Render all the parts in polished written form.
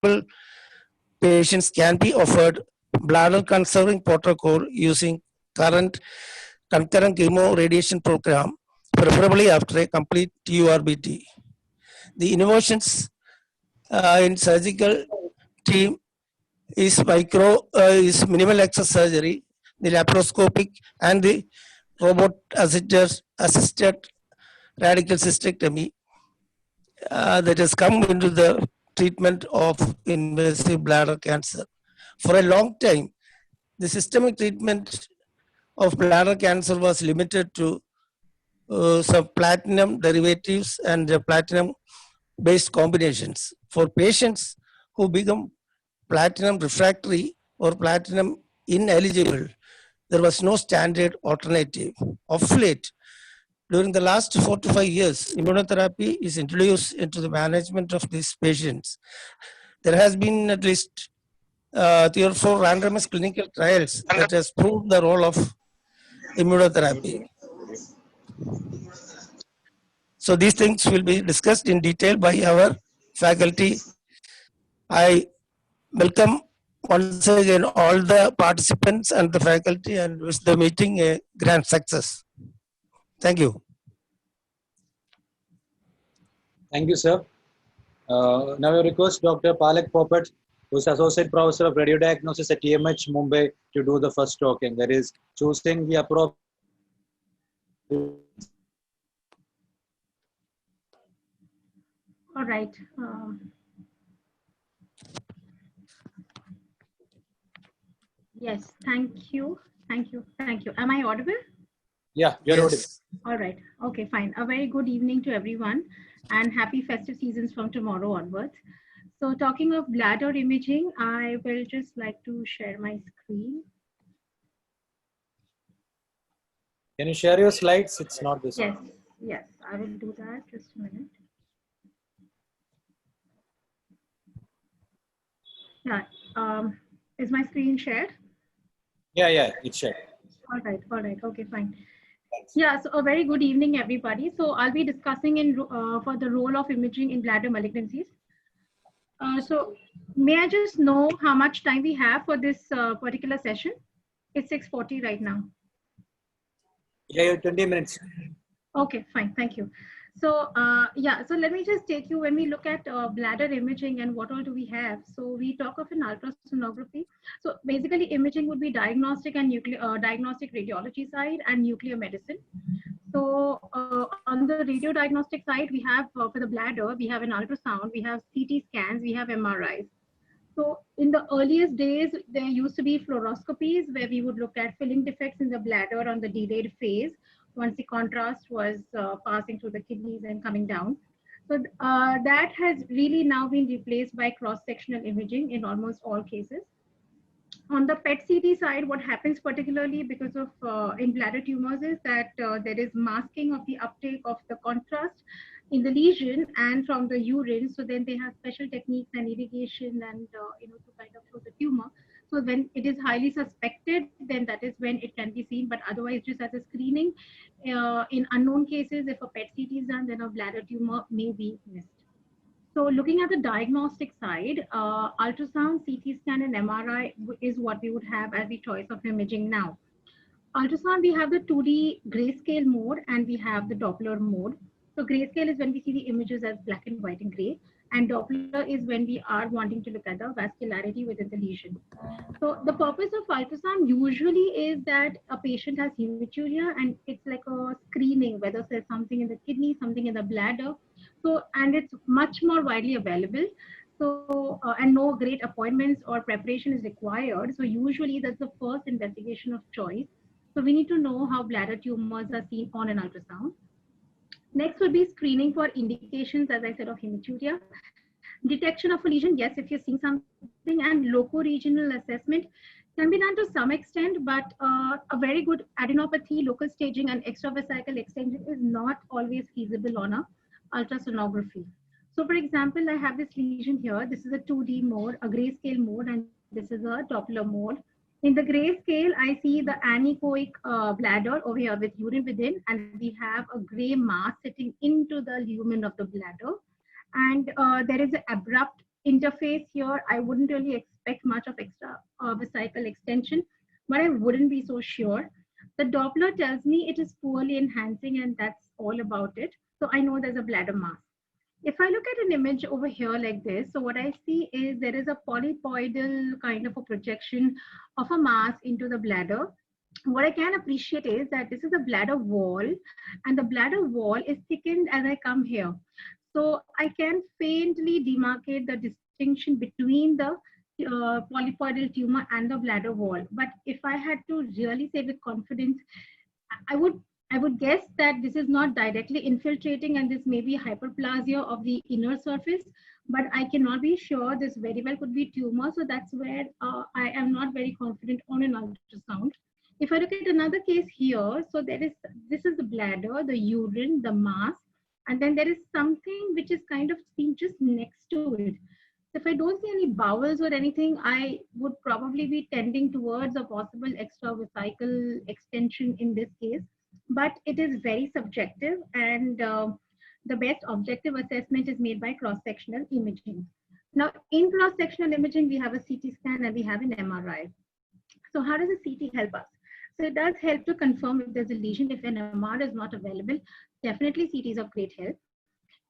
eligible patients can be offered bladder conserving protocol using current concurrent chemoradiation program, preferably after a complete TURBT. The innovations in surgical team is minimal access surgery, the laparoscopic and the robot assisted radical cystectomy that has come into the treatment of invasive bladder cancer. For a long time, the systemic treatment of bladder cancer was limited to some platinum derivatives and platinum based combinations. For patients who become platinum refractory or platinum ineligible, there was no standard alternative. Of late, during the last 4 to 5 years, immunotherapy is introduced into the management of these patients. There has been at least 3 or 4 randomized clinical trials that has proved the role of immunotherapy. So these things will be discussed in detail by our faculty. I welcome once again all the participants and the faculty and wish the meeting a grand success. Thank you. Thank you, sir. Now I request Dr. Palak Popat, who is Associate Professor of Radiodiagnosis at TMH Mumbai, to do the first talking. That is choosing the appropriate. All right. Yes, thank you. Thank you. Thank you. Am I audible? Yeah, you're audible. All right. Okay, fine. A very good evening to everyone and happy festive seasons from tomorrow onwards. So talking of bladder imaging, I will just like to share my screen. Can you share your slides? It's not this Yes, one. yes, I will do that. Just a minute. Yeah, is my screen shared? Yeah, it's shared. All right, okay, fine. Yeah, so a very good evening, everybody. So I'll be discussing for the role of imaging in bladder malignancies. So may I just know how much time we have for this particular session? It's 6:40 right now. Yeah, 20 minutes. Okay, fine, thank you. So yeah, so let me just take you, when we look at bladder imaging and what all do we have. So we talk of an ultrasonography. So basically imaging would be diagnostic and diagnostic radiology side and nuclear medicine. So on the radiodiagnostic side, we have for the bladder, we have an ultrasound, we have CT scans, we have MRIs. So in the earliest days, there used to be fluoroscopies where we would look at filling defects in the bladder on the delayed phase once the contrast was passing through the kidneys and coming down. So that has really now been replaced by cross-sectional imaging in almost all cases. On the PET-CT side, what happens particularly because of in bladder tumors is that there is masking of the uptake of the contrast in the lesion and from the urine. So then they have special techniques and irrigation and to kind of show the tumor. So when it is highly suspected, then that is when it can be seen. But otherwise, just as a screening, in unknown cases, if a PET-CT is done, then a bladder tumor may be missed. So looking at the diagnostic side, ultrasound, CT scan, and MRI is what we would have as the choice of imaging now. Ultrasound, we have the 2D grayscale mode and we have the Doppler mode. So grayscale is when we see the images as black and white and gray, and Doppler is when we are wanting to look at the vascularity within the lesion. So the purpose of ultrasound usually is that a patient has hematuria and it's like a screening, whether there's something in the kidney, something in the bladder. So, and it's much more widely available. So, and no great appointments or preparation is required. So usually that's the first investigation of choice. So we need to know how bladder tumors are seen on an ultrasound. Next would be screening for indications, as I said, of hematuria. Detection of a lesion, yes, if you're seeing something, and loco-regional assessment can be done to some extent, but a very good adenopathy, local staging, and extravesical extension is not always feasible on a ultrasonography. So for example, I have this lesion here. This is a 2D mode, a grayscale mode, and this is a Doppler mode. In the grayscale, I see the anechoic bladder over here with urine within, and we have a gray mass sitting into the lumen of the bladder. And there is an abrupt interface here, I wouldn't really expect much of extra vesicle extension, but I wouldn't be so sure. The Doppler tells me it is poorly enhancing, and that's all about it. So I know there's a bladder mass. If I look at an image over here like this, so what I see is there is a polypoidal kind of a projection of a mass into the bladder. What I can appreciate is that this is a bladder wall, and the bladder wall is thickened as I come here. So I can faintly demarcate the distinction between the polypoidal tumor and the bladder wall. But if I had to really say with confidence, I would guess that this is not directly infiltrating, and this may be hyperplasia of the inner surface, but I cannot be sure. This very well could be tumor. So that's where I am not very confident on an ultrasound. If I look at another case here, so this is the bladder, the urine, the mass, and then there is something which is kind of seen just next to it. If I don't see any bowels or anything, I would probably be tending towards a possible extravesical extension in this case. But it is very subjective, and the best objective assessment is made by cross-sectional imaging. Now, in cross-sectional imaging, we have a CT scan and we have an MRI. So how does a CT help us? So it does help to confirm if there's a lesion. If an MR is not available, definitely CT is of great help.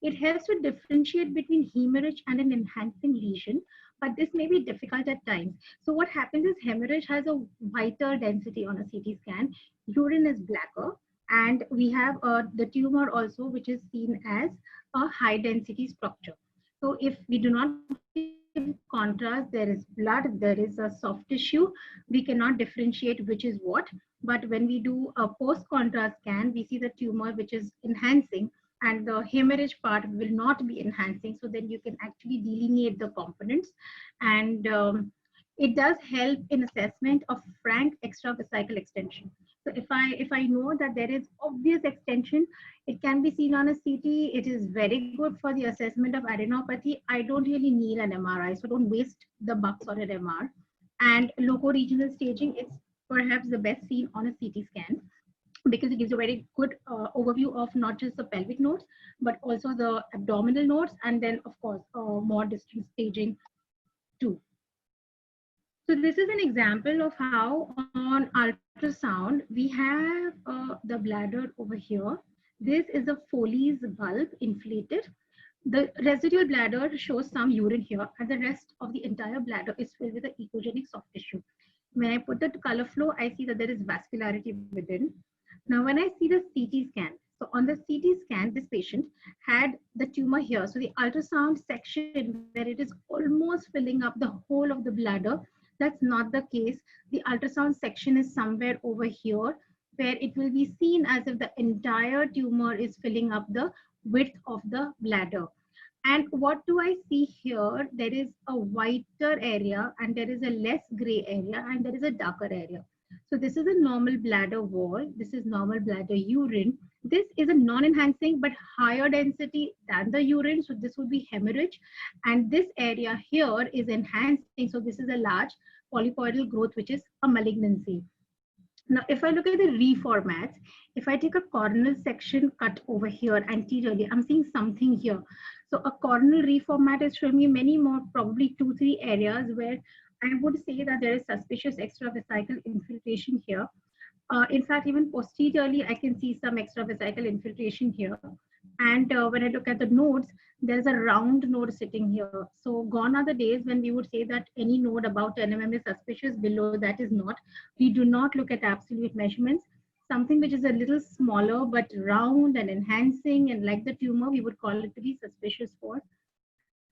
It helps to differentiate between hemorrhage and an enhancing lesion, but this may be difficult at times. So what happens is hemorrhage has a whiter density on a CT scan, urine is blacker, and we have the tumor also, which is seen as a high density structure. So if we do not give contrast, there is blood, there is a soft tissue, we cannot differentiate which is what. But when we do a post-contrast scan, we see the tumor which is enhancing, and the hemorrhage part will not be enhancing. So then you can actually delineate the components, and it does help in assessment of frank extravesical extension. So if I know that there is obvious extension, it can be seen on a CT. It is very good for the assessment of adenopathy. I don't really need an MRI, so don't waste the bucks on an MR. And loco-regional staging, it's perhaps the best seen on a CT scan, because it gives a very good overview of not just the pelvic nodes, but also the abdominal nodes, and then of course more distant staging too. So this is an example of how on ultrasound we have the bladder over here. This is a Foley's bulb inflated. The residual bladder shows some urine here, and the rest of the entire bladder is filled with the echogenic soft tissue. When I put the color flow, I see that there is vascularity within. Now, when I see the CT scan, so on the CT scan, this patient had the tumor here. So the ultrasound section where it is almost filling up the whole of the bladder, that's not the case. The ultrasound section is somewhere over here, where it will be seen as if the entire tumor is filling up the width of the bladder. And what do I see here? There is a whiter area, and there is a less gray area, and there is a darker area. So this is a normal bladder wall. This is normal bladder urine. This is a non-enhancing but higher density than the urine. So this would be hemorrhage. And this area here is enhancing. So this is a large polypoidal growth, which is a malignancy. Now, if I look at the reformats, if I take a coronal section cut over here anteriorly, I'm seeing something here. So a coronal reformat is showing me many more, probably 2-3 areas where I would say that there is suspicious extravesical infiltration here. In fact, even posteriorly, I can see some extravesical infiltration here. And when I look at the nodes, there's a round node sitting here. So gone are the days when we would say that any node about 10 mm is suspicious, below that is not. We do not look at absolute measurements. Something which is a little smaller but round and enhancing and like the tumor, we would call it to be suspicious for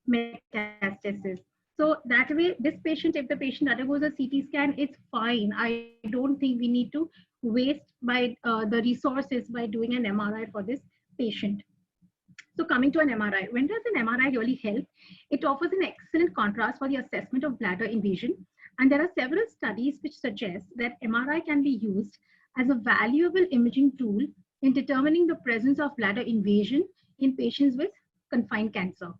metastasis. So that way, this patient, if the patient undergoes a CT scan, it's fine. I don't think we need to waste by the resources by doing an MRI for this patient. So coming to an MRI, when does an MRI really help? It offers an excellent contrast for the assessment of bladder invasion. And there are several studies which suggest that MRI can be used as a valuable imaging tool in determining the presence of bladder invasion in patients with confined cancer.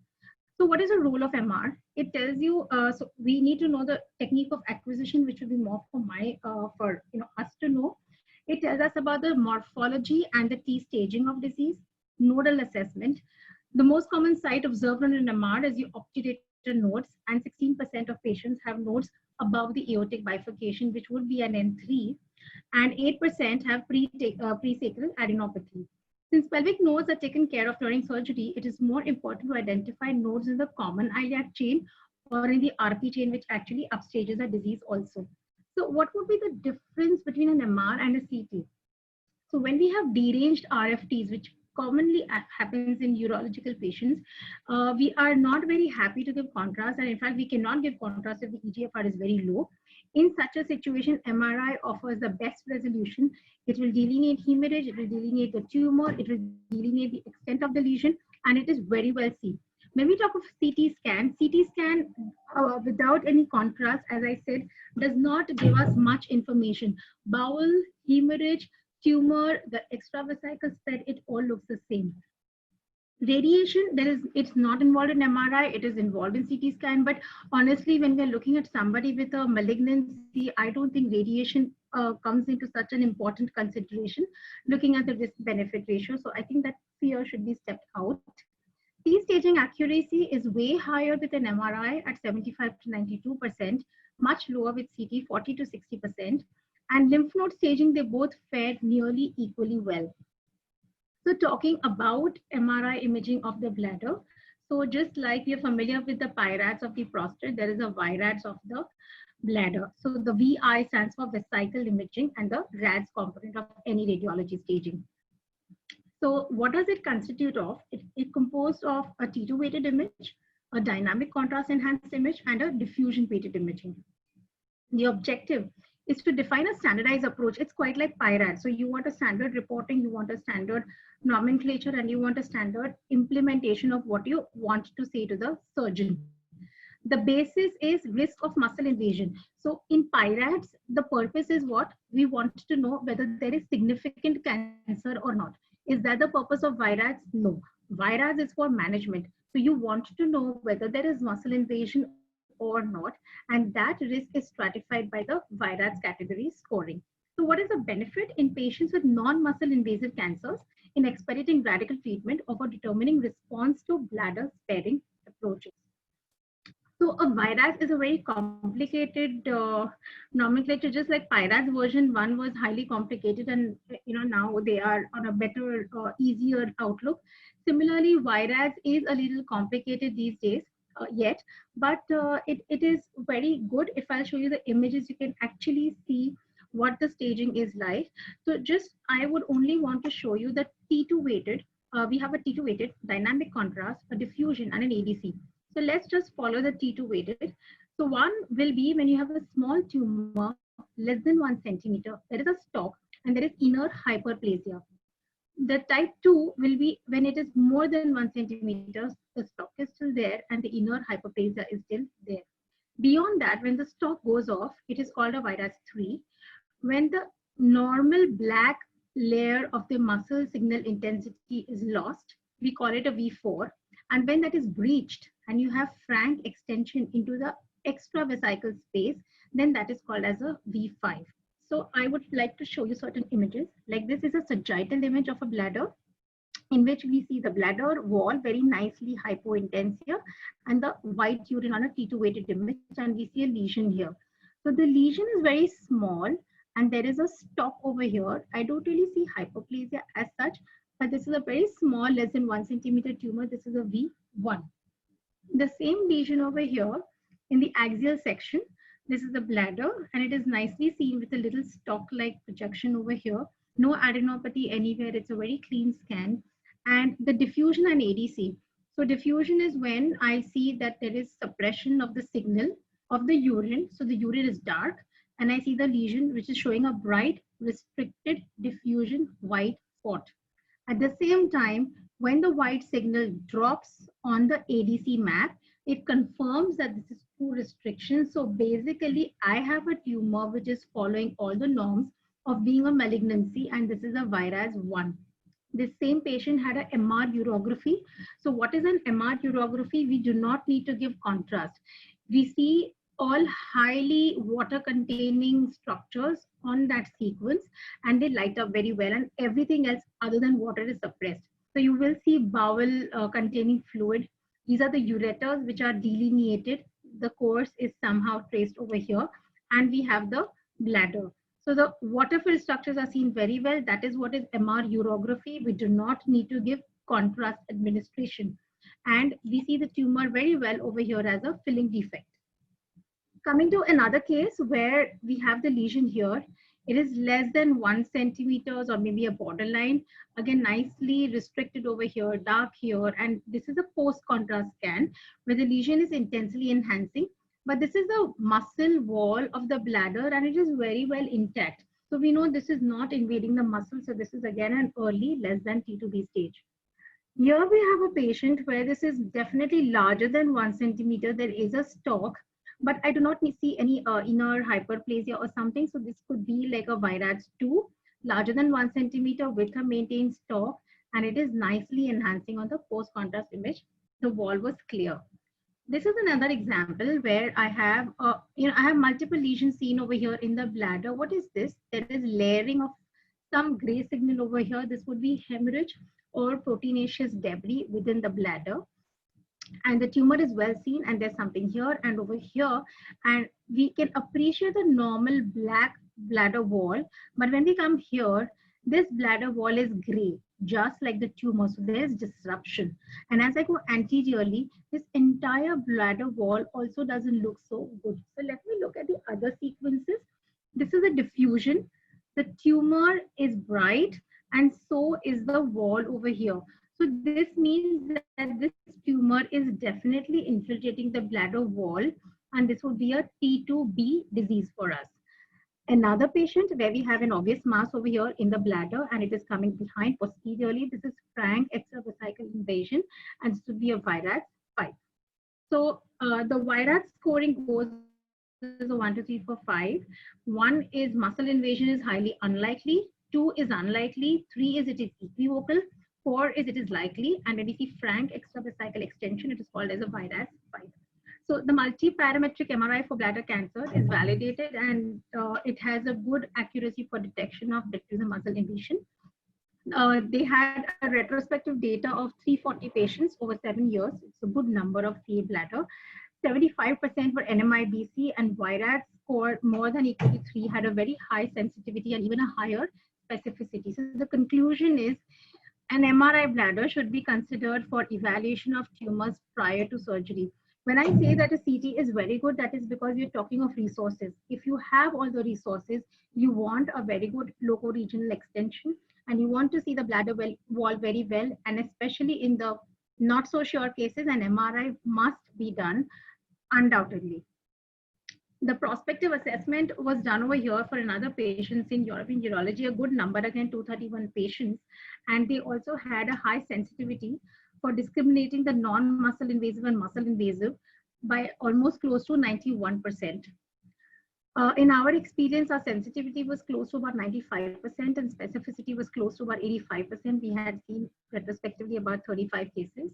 So what is the role of MR? It tells you, so we need to know the technique of acquisition, which will be more for us to know. It tells us about the morphology and the T staging of disease, nodal assessment. The most common site observed on an MR is the obturator nodes, and 16% of patients have nodes above the aortic bifurcation, which would be an N3, and 8% have presacral adenopathy. Since pelvic nodes are taken care of during surgery, it is more important to identify nodes in the common iliac chain or in the RP chain, which actually upstages the disease also. So what would be the difference between an MR and a CT? So when we have deranged RFTs, which commonly happens in urological patients, we are not very happy to give contrast, and in fact, we cannot give contrast if the EGFR is very low. In such a situation, MRI offers the best resolution. It will delineate hemorrhage, it will delineate the tumor, it will delineate the extent of the lesion, and it is very well seen. When we talk of CT scan without any contrast, as I said, does not give us much information. Bowel, hemorrhage, tumor, the extravesical spread, it all looks the same. Radiation, it's not involved in MRI, it is involved in CT scan, but honestly, when we're looking at somebody with a malignancy, I don't think radiation comes into such an important consideration, looking at the risk-benefit ratio. So I think that fear should be stepped out. T-staging accuracy is way higher with an MRI at 75 to 92%, much lower with CT, 40 to 60%. And lymph node staging, they both fared nearly equally well. So talking about MRI imaging of the bladder, so just like you're familiar with the PIRADS of the prostate, there is a VIRADS of the bladder. So the VI stands for vesicle imaging and the RADS component of any radiology staging. So what does it constitute of? It composed of a T2 weighted image, a dynamic contrast enhanced image, and a diffusion weighted imaging. The objective is to define a standardized approach. It's quite like PIRAD. So you want a standard reporting, you want a standard nomenclature, and you want a standard implementation of what you want to say to the surgeon. The basis is risk of muscle invasion. So in PIRADS, the purpose is what? We want to know whether there is significant cancer or not. Is that the purpose of VIRADS? No. VIRADS is for management. So you want to know whether there is muscle invasion or not, and that risk is stratified by the VIRADS category scoring. So what is the benefit in patients with non-muscle invasive cancers in expediting radical treatment or for determining response to bladder sparing approaches? So a VIRADS is a very complicated nomenclature, just like PIRADS version 1 was highly complicated, and now they are on a better, easier outlook. Similarly, VIRADS is a little complicated these days yet, but it is very good. If I'll show you the images, you can actually see what the staging is like. So I would only want to show you the T2 weighted. We have a T2 weighted dynamic contrast, a diffusion, and an ADC. So let's just follow the T2 weighted. So one will be when you have a small tumor less than 1 centimeter, there is a stalk and there is inner hyperplasia. The type 2 will be when it is more than 1 centimeter, the stalk is still there and the inner hyperplasia is still there. Beyond that, when the stalk goes off, it is called a VIRADS 3. When the normal black layer of the muscle signal intensity is lost, we call it a V4. And when that is breached and you have frank extension into the extravesical space, then that is called as a V5. So I would like to show you certain images. Like this is a sagittal image of a bladder in which we see the bladder wall very nicely hypointense here and the white urine on a T2 weighted image, and we see a lesion here. So the lesion is very small and there is a stalk over here. I don't really see hyperplasia as such, but this is a very small, less than 1 centimeter tumor. This is a V1. The same lesion over here in the axial section, this is the bladder and it is nicely seen with a little stalk-like projection over here. No adenopathy anywhere. It's a very clean scan. And the diffusion and ADC. So diffusion is when I see that there is suppression of the signal of the urine. So the urine is dark and I see the lesion which is showing a bright restricted diffusion white spot. At the same time, when the white signal drops on the ADC map, it confirms that this is true restriction. So basically, I have a tumor which is following all the norms of being a malignancy, and this is a VIRADS 1. This same patient had an MR urography. So what is an MR urography? We do not need to give contrast. We see all highly water containing structures on that sequence and they light up very well, and everything else other than water is suppressed. So you will see bowel containing fluid, These are the ureters which are delineated. The course is somehow traced over here, and we have the bladder. So the water-filled structures are seen very well. That is what is MR urography. We do not need to give contrast administration. And we see the tumor very well over here as a filling defect. Coming to another case where we have the lesion here, it is less than 1 centimeters or maybe a borderline. Again, nicely restricted over here, dark here. And this is a post-contrast scan where the lesion is intensely enhancing. But this is the muscle wall of the bladder and it is very well intact. So we know this is not invading the muscle. So this is again an early less than T2B stage. Here we have a patient where this is definitely larger than 1 centimeter. There is a stalk, but I do not see any inner hyperplasia or something. So this could be like a Virax 2, larger than 1 centimeter with a maintained stalk, and it is nicely enhancing on the post-contrast image. The wall was clear. This is another example where I have, I have multiple lesions seen over here in the bladder. What is this? There is layering of some gray signal over here. This would be hemorrhage or proteinaceous debris within the bladder. And the tumor is well seen, and there's something here and over here, and we can appreciate the normal black bladder wall. But when we come here, this bladder wall is gray, just like the tumor. So there's disruption. And as I go anteriorly, this entire bladder wall also doesn't look so good. So let me look at the other sequences. This is a diffusion. The tumor is bright, and so is the wall over here. So this means that this tumor is definitely infiltrating the bladder wall, and this would be a T2B disease for us. Another patient where we have an obvious mass over here in the bladder, and it is coming behind posteriorly. This is frank extravesical invasion, and this would be a Virax 5. So the Virax scoring goes as a 1, 2, 3, 4, 5. 1 is muscle invasion is highly unlikely. 2 is unlikely. 3 is it is equivocal. 4 is it is likely, and when we see frank extravesical extension, it is called as a Virax 5. So the multi-parametric MRI for bladder cancer is validated, and it has a good accuracy for detection of diffuse muscle invasion. They had a retrospective data of 340 patients over 7 years. It's a good number of CA bladder. 75% were NMIBC, and Virax score more than equal to 3 had a very high sensitivity and even a higher specificity. So the conclusion is an MRI bladder should be considered for evaluation of tumors prior to surgery. When I say that a CT is very good, that is because we're talking of resources. If you have all the resources, you want a very good loco-regional extension, and you want to see the bladder wall very well, and especially in the not so sure cases, an MRI must be done undoubtedly. The prospective assessment was done over here for another patients in European urology, a good number, again 231 patients, and they also had a high sensitivity for discriminating the non-muscle invasive and muscle invasive by almost close to 91%. In our experience, our sensitivity was close to about 95% and specificity was close to about 85%. We had seen retrospectively about 35 cases.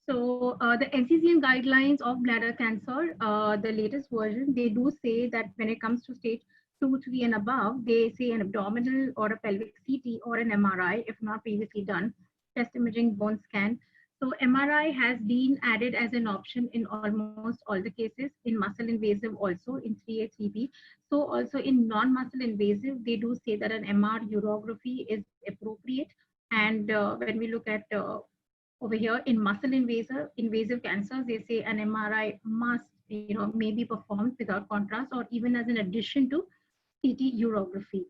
So the NCCN guidelines of bladder cancer, the latest version, they do say that when it comes to stage 2, 3 and above, they say an abdominal or a pelvic CT or an MRI, if not previously done, chest imaging, bone scan. So MRI has been added as an option in almost all the cases, in muscle invasive also, in 3A, 3B. So also in non-muscle invasive, they do say that an MR urography is appropriate. And when we look at over here in muscle invasive cancers, they say an MRI must, may be performed without contrast or even as an addition to CT urography.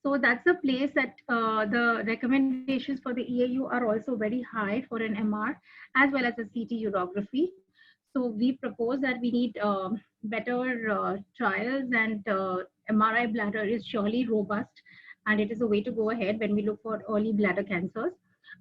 So that's a place that the recommendations for the EAU are also very high for an MR as well as a CT urography. So we propose that we need better trials, and MRI bladder is surely robust, and it is a way to go ahead when we look for early bladder cancers.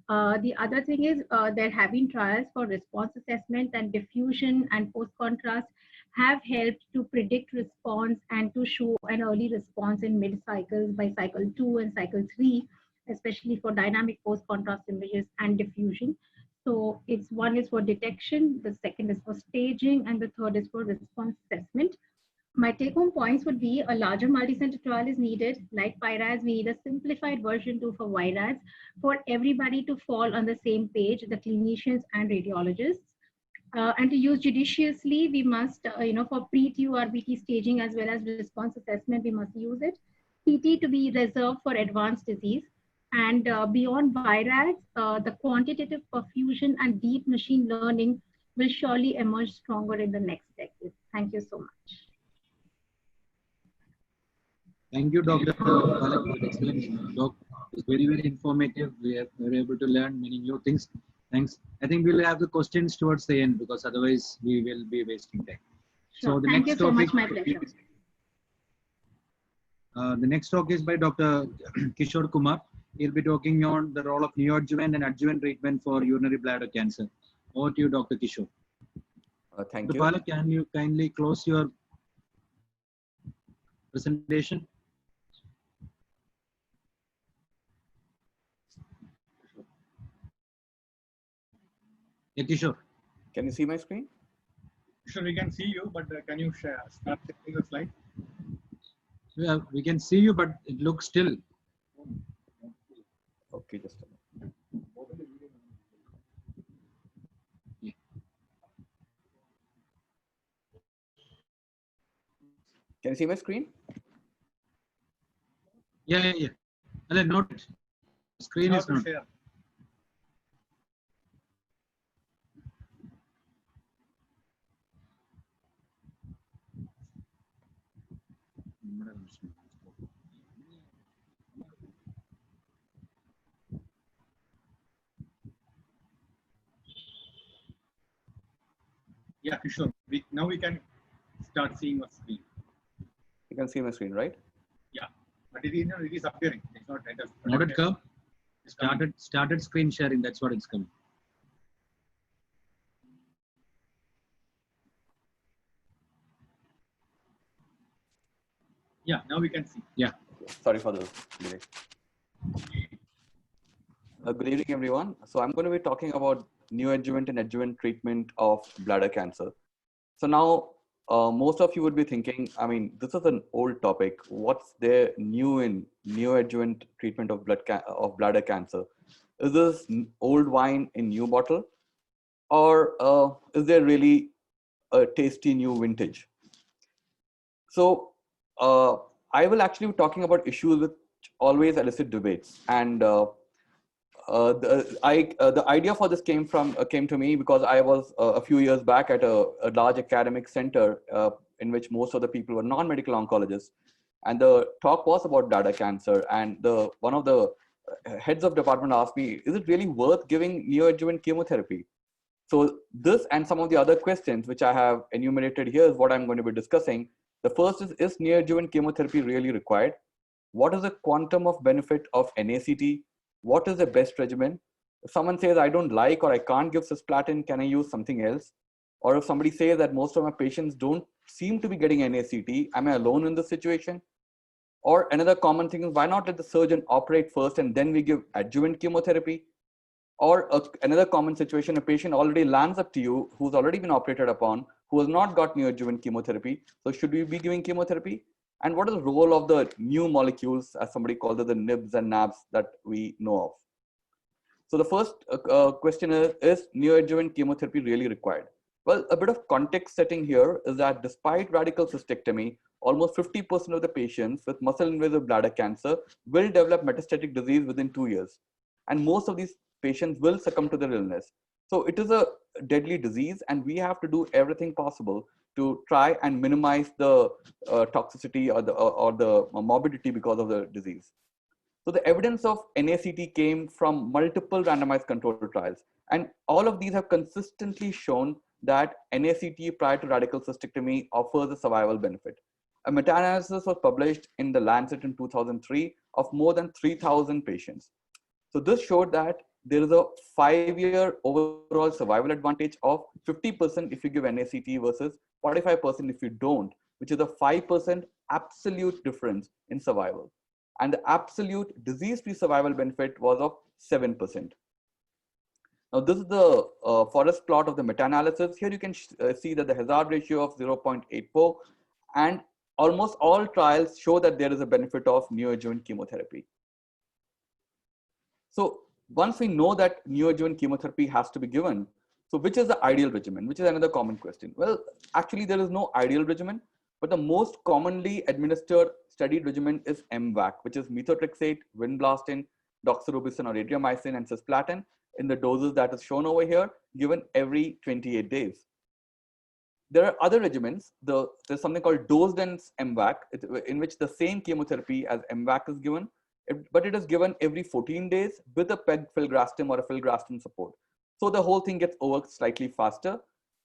The other thing is there have been trials for response assessment, and diffusion and post-contrast have helped to predict response and to show an early response in mid-cycles by cycle 2 and cycle 3, especially for dynamic post-contrast images and diffusion. So it's one is for detection, the second is for staging, and the third is for response assessment. my take-home points would be a larger multi-center trial is needed. Like PIRADS, we need a simplified version 2 for VIRADS for everybody to fall on the same page, the clinicians and radiologists. And to use judiciously, we must, for pre-TURBT staging as well as response assessment, we must use it. PT to be reserved for advanced disease. And beyond VIRADS, the quantitative perfusion and deep machine learning will surely emerge stronger in the next decade. Thank you so much. Thank you, Dr. Palak, for the explanation. Doc, it's very, very informative. We were able to learn many new things. Thanks. I think we'll have the questions towards the end because otherwise we will be wasting time. Sure. So the Thank next you so topic, much. My pleasure. The next talk is by Dr. Kishore Kumar. He'll be talking on the role of neoadjuvant and adjuvant treatment for urinary bladder cancer. Over to you, Dr. Kishore. Thank Dr. you. Palak, can you kindly close your presentation? Yeah, Kishore. Can you see my screen? Sure, we can see you, but can you start sharing the slide? Yeah, we can see you, but it looks still. Okay, just a minute. Can you see my screen? Yeah. Not screen How is to not. share? Yeah, sure. Now we can start seeing the screen. You can see my screen, right? Yeah, but it is appearing. It's not right. Not at come. It's coming. Started screen sharing. That's what it's coming. Yeah, now we can see. Yeah. Sorry for the delay. Good evening, everyone. So I'm going to be talking about neoadjuvant and adjuvant treatment of bladder cancer. So now, most of you would be thinking, I mean, this is an old topic. What's there new in neoadjuvant treatment of bladder cancer? Is this old wine in new bottle, or is there really a tasty new vintage? So I will actually be talking about issues which always elicit debates, and the idea for this came to me because I was a few years back at a large academic center in which most of the people were non-medical oncologists, and the talk was about bladder cancer, and one of the heads of department asked me, is it really worth giving neoadjuvant chemotherapy? So this and some of the other questions which I have enumerated here is what I'm going to be discussing. The first is neoadjuvant chemotherapy really required? What is the quantum of benefit of NACT? What is the best regimen? If someone says, I don't like or I can't give cisplatin, can I use something else? Or if somebody says that most of my patients don't seem to be getting NACT, am I alone in this situation? Or another common thing is, why not let the surgeon operate first and then we give adjuvant chemotherapy? Or another common situation, a patient already lands up to you who's already been operated upon, who has not got neoadjuvant chemotherapy. So should we be giving chemotherapy? And what is the role of the new molecules, as somebody called it, the NIBs and NABs that we know of? So the first question is neoadjuvant chemotherapy really required? Well, a bit of context setting here is that despite radical cystectomy, almost 50% of the patients with muscle invasive bladder cancer will develop metastatic disease within 2 years. And most of these patients will succumb to their illness. So it is a deadly disease, and we have to do everything possible to try and minimize the toxicity or the morbidity because of the disease. So the evidence of NACT came from multiple randomized controlled trials, and all of these have consistently shown that NACT prior to radical cystectomy offers a survival benefit. A meta-analysis was published in the Lancet in 2003 of more than 3,000 patients. So this showed that there is a 5-year overall survival advantage of 50% if you give NACT versus 45% if you don't, which is a 5% absolute difference in survival. And the absolute disease-free survival benefit was of 7%. Now, this is the forest plot of the meta-analysis. Here you can see that the hazard ratio of 0.84 And almost all trials show that there is a benefit of neoadjuvant chemotherapy. So once we know that neoadjuvant chemotherapy has to be given, so which is the ideal regimen, which is another common question. Well, actually there is no ideal regimen, but the most commonly administered studied regimen is MVAC, which is methotrexate, vinblastine, doxorubicin or adriamycin and cisplatin in the doses that is shown over here, given every 28 days. There are other regimens. There's something called dose-dense MVAC, in which the same chemotherapy as MVAC is given, but it is given every 14 days with a peg-filgrastim or a filgrastim support. So the whole thing gets over slightly faster.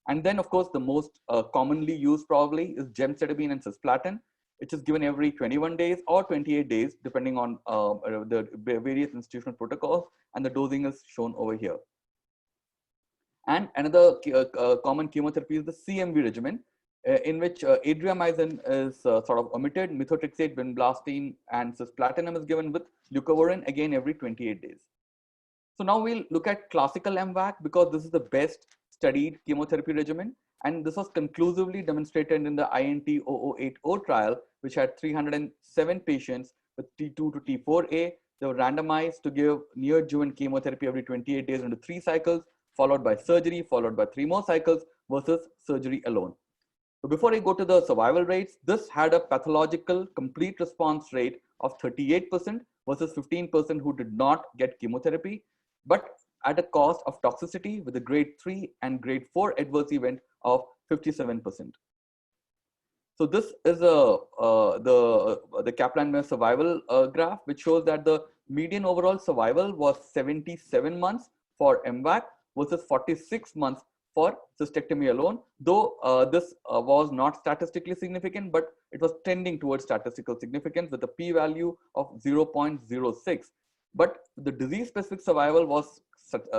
And then, of course, the most commonly used probably is gemcitabine and cisplatin, which is given every 21 days or 28 days, depending on the various institutional protocols, and the dosing is shown over here. And another common chemotherapy is the CMV regimen, in which adriamycin is sort of omitted, methotrexate, vinblastine, and cisplatinum is given with leucovorin again every 28 days. So now we'll look at classical MVAC because this is the best studied chemotherapy regimen, and this was conclusively demonstrated in the INT-0080 trial, which had 307 patients with T2 to T4A. They were randomized to give neoadjuvant chemotherapy every 28 days into 3 cycles, followed by surgery, followed by 3 more cycles versus surgery alone. So before I go to the survival rates, this had a pathological complete response rate of 38% versus 15% who did not get chemotherapy, but at a cost of toxicity with a grade 3 and grade 4 adverse event of 57%. So this is the Kaplan-Meier survival graph, which shows that the median overall survival was 77 months for MVAC versus 46 months for cystectomy alone, though this was not statistically significant, but it was tending towards statistical significance with a p-value of 0.06. But the disease-specific survival was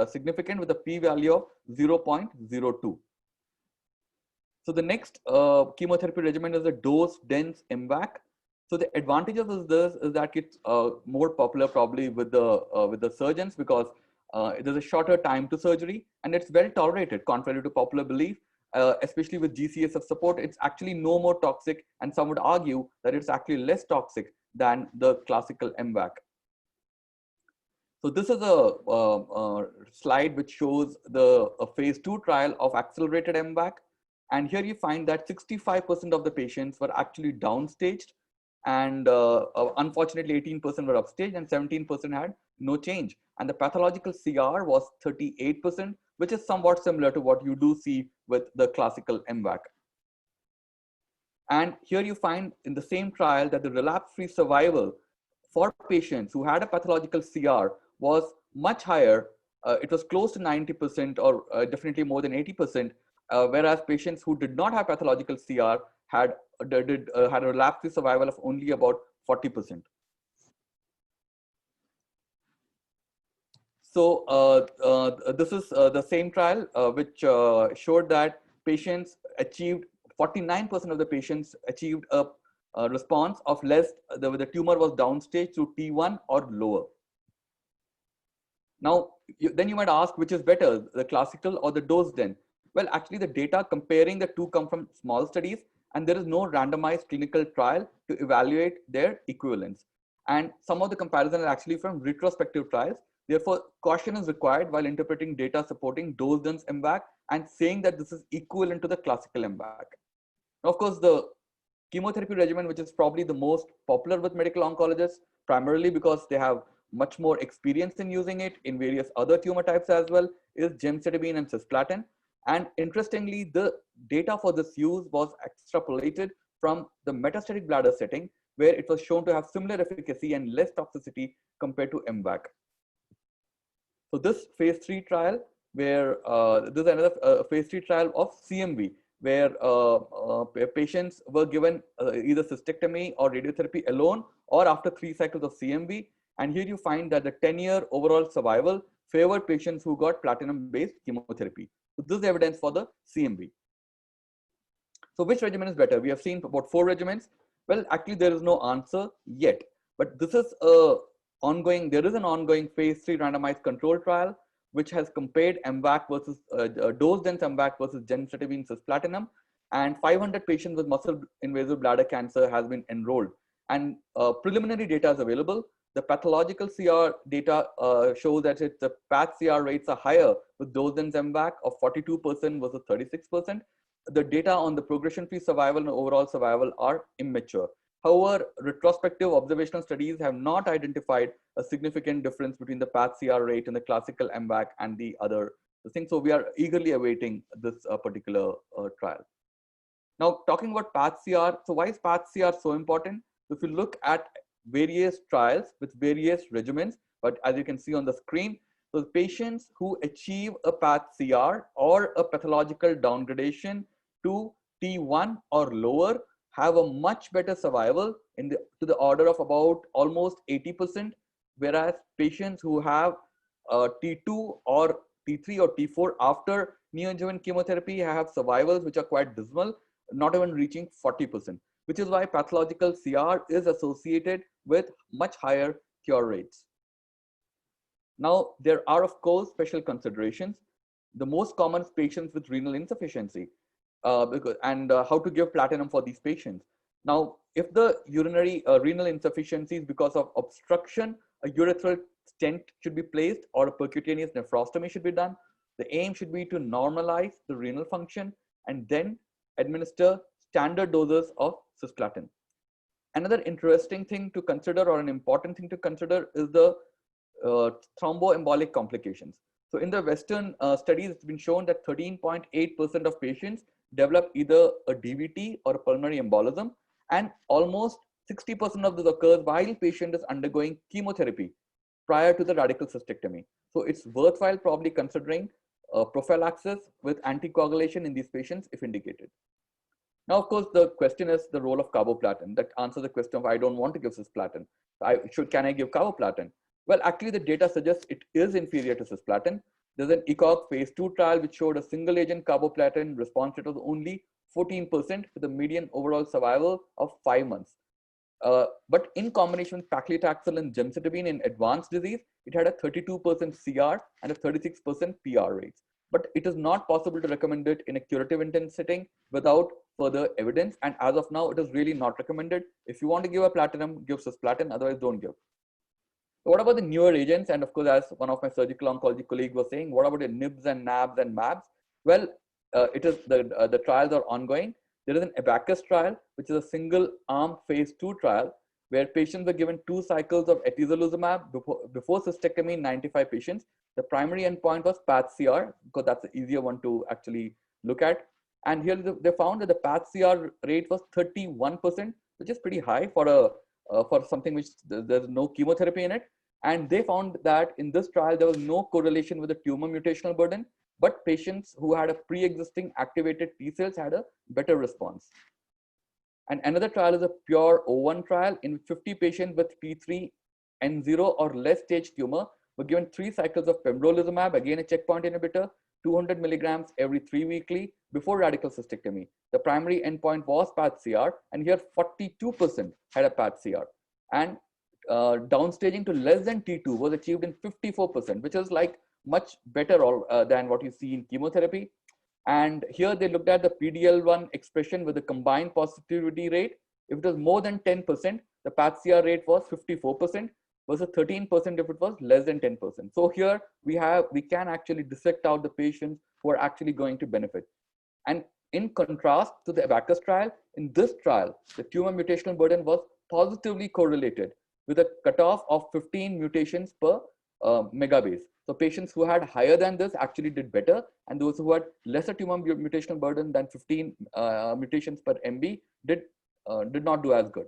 significant with a p-value of 0.02. So the next chemotherapy regimen is a dose-dense MVAC. So the advantage of this is that it's more popular probably with the surgeons because there's a shorter time to surgery and it's well tolerated, contrary to popular belief, especially with GCSF support. It's actually no more toxic, and some would argue that it's actually less toxic than the classical MVAC. So this is a slide which shows the phase 2 trial of accelerated MVAC. And here you find that 65% of the patients were actually downstaged, and unfortunately 18% were upstaged and 17% had no change. And the pathological CR was 38%, which is somewhat similar to what you do see with the classical MVAC. And here you find in the same trial that the relapse-free survival for patients who had a pathological CR was much higher. It was close to 90% or definitely more than 80%, whereas patients who did not have pathological CR had a relapse-free survival of only about 40%. So this is the same trial which showed that patients achieved, 49% of the patients achieved a response of less, the tumor was downstage to T1 or lower. Now, then you might ask, which is better, the classical or the dose-dense? Well, actually the data comparing the two come from small studies, and there is no randomized clinical trial to evaluate their equivalence. And some of the comparisons are actually from retrospective trials. Therefore, caution is required while interpreting data supporting dose-dense MVAC and saying that this is equivalent to the classical MVAC. Now, of course, the chemotherapy regimen, which is probably the most popular with medical oncologists, primarily because they have much more experience in using it in various other tumor types as well, is gemcitabine and cisplatin. And interestingly, the data for this use was extrapolated from the metastatic bladder setting, where it was shown to have similar efficacy and less toxicity compared to MVAC. So this phase 3 trial, where this is another phase 3 trial of CMV, where patients were given either cystectomy or radiotherapy alone or after 3 cycles of CMV. And here you find that the 10-year overall survival favored patients who got platinum-based chemotherapy. So this is evidence for the CMV. So which regimen is better? We have seen about 4 regimens. Well, actually there is no answer yet, but this is there is an ongoing phase 3 randomized control trial, which has compared MVAC versus dose-dense MVAC versus gemcitabine cisplatinum. and 500 patients with muscle invasive bladder cancer has been enrolled. And preliminary data is available. The pathological CR data shows that the path CR rates are higher with dose than Zemvac of 42% versus 36%. The data on the progression-free survival and overall survival are immature. However, retrospective observational studies have not identified a significant difference between the path CR rate in the classical MVAC and the other things. So we are eagerly awaiting this particular trial. Now, talking about path CR, so why is path CR so important? If you look at various trials with various regimens, but as you can see on the screen, so the patients who achieve a path CR or a pathological downgradation to T1 or lower have a much better survival to the order of about almost 80%, whereas patients who have T2 or T3 or T4 after neoadjuvant chemotherapy have survivals which are quite dismal, not even reaching 40%, which is why pathological CR is associated with much higher cure rates. Now, there are, of course, special considerations. The most common is patients with renal insufficiency, how to give platinum for these patients. Now, if the urinary renal insufficiency is because of obstruction, a urethral stent should be placed or a percutaneous nephrostomy should be done. The aim should be to normalize the renal function and then administer standard doses of cisplatin. Another interesting thing to consider, or an important thing to consider, is the thromboembolic complications. So in the Western studies, it's been shown that 13.8% of patients develop either a DVT or a pulmonary embolism, and almost 60% of this occurs while patient is undergoing chemotherapy prior to the radical cystectomy. So it's worthwhile probably considering prophylaxis with anticoagulation in these patients if indicated. Now, of course, the question is the role of carboplatin. That answers the question of I don't want to give cisplatin. Can I give carboplatin? Well, actually, the data suggests it is inferior to cisplatin. There's an ECOG phase 2 trial which showed a single agent carboplatin response rate of only 14% with a median overall survival of 5 months. But in combination with paclitaxel and gemcitabine in advanced disease, it had a 32% CR and a 36% PR rates. But it is not possible to recommend it in a curative intent setting without further evidence. And as of now, it is really not recommended. If you want to give a platinum, give cisplatin, otherwise don't give. So what about the newer agents? And of course, as one of my surgical oncology colleagues was saying, what about the NIBs and NABs and MABs? Well, the trials are ongoing. There is an Abacus trial, which is a single arm phase 2 trial where patients were given 2 cycles of atezolizumab before cystectomy in 95 patients. The primary endpoint was path CR, because that's the easier one to actually look at. And here they found that the path CR rate was 31%, which is pretty high for something which there's no chemotherapy in it. And they found that in this trial, there was no correlation with the tumor mutational burden, but patients who had a pre-existing activated T cells had a better response. And another trial is a pure O1 trial in 50 patients with T3N0 or less stage tumor were given 3 cycles of pembrolizumab, again a checkpoint inhibitor, 200 milligrams every 3 weekly before radical cystectomy. The primary endpoint was path CR, and here 42% had a path CR. And downstaging to less than T2 was achieved in 54%, which is like much better than what you see in chemotherapy. And here they looked at the PDL1 expression with the combined positivity rate. If it was more than 10%, the path CR rate was 54% versus 13% if it was less than 10%. So here we can actually dissect out the patients who are actually going to benefit. And in contrast to the Abacus trial, in this trial, the tumor mutational burden was positively correlated with a cutoff of 15 mutations per megabase. So patients who had higher than this actually did better, and those who had lesser tumor mutational burden than 15 mutations per MB did not do as good.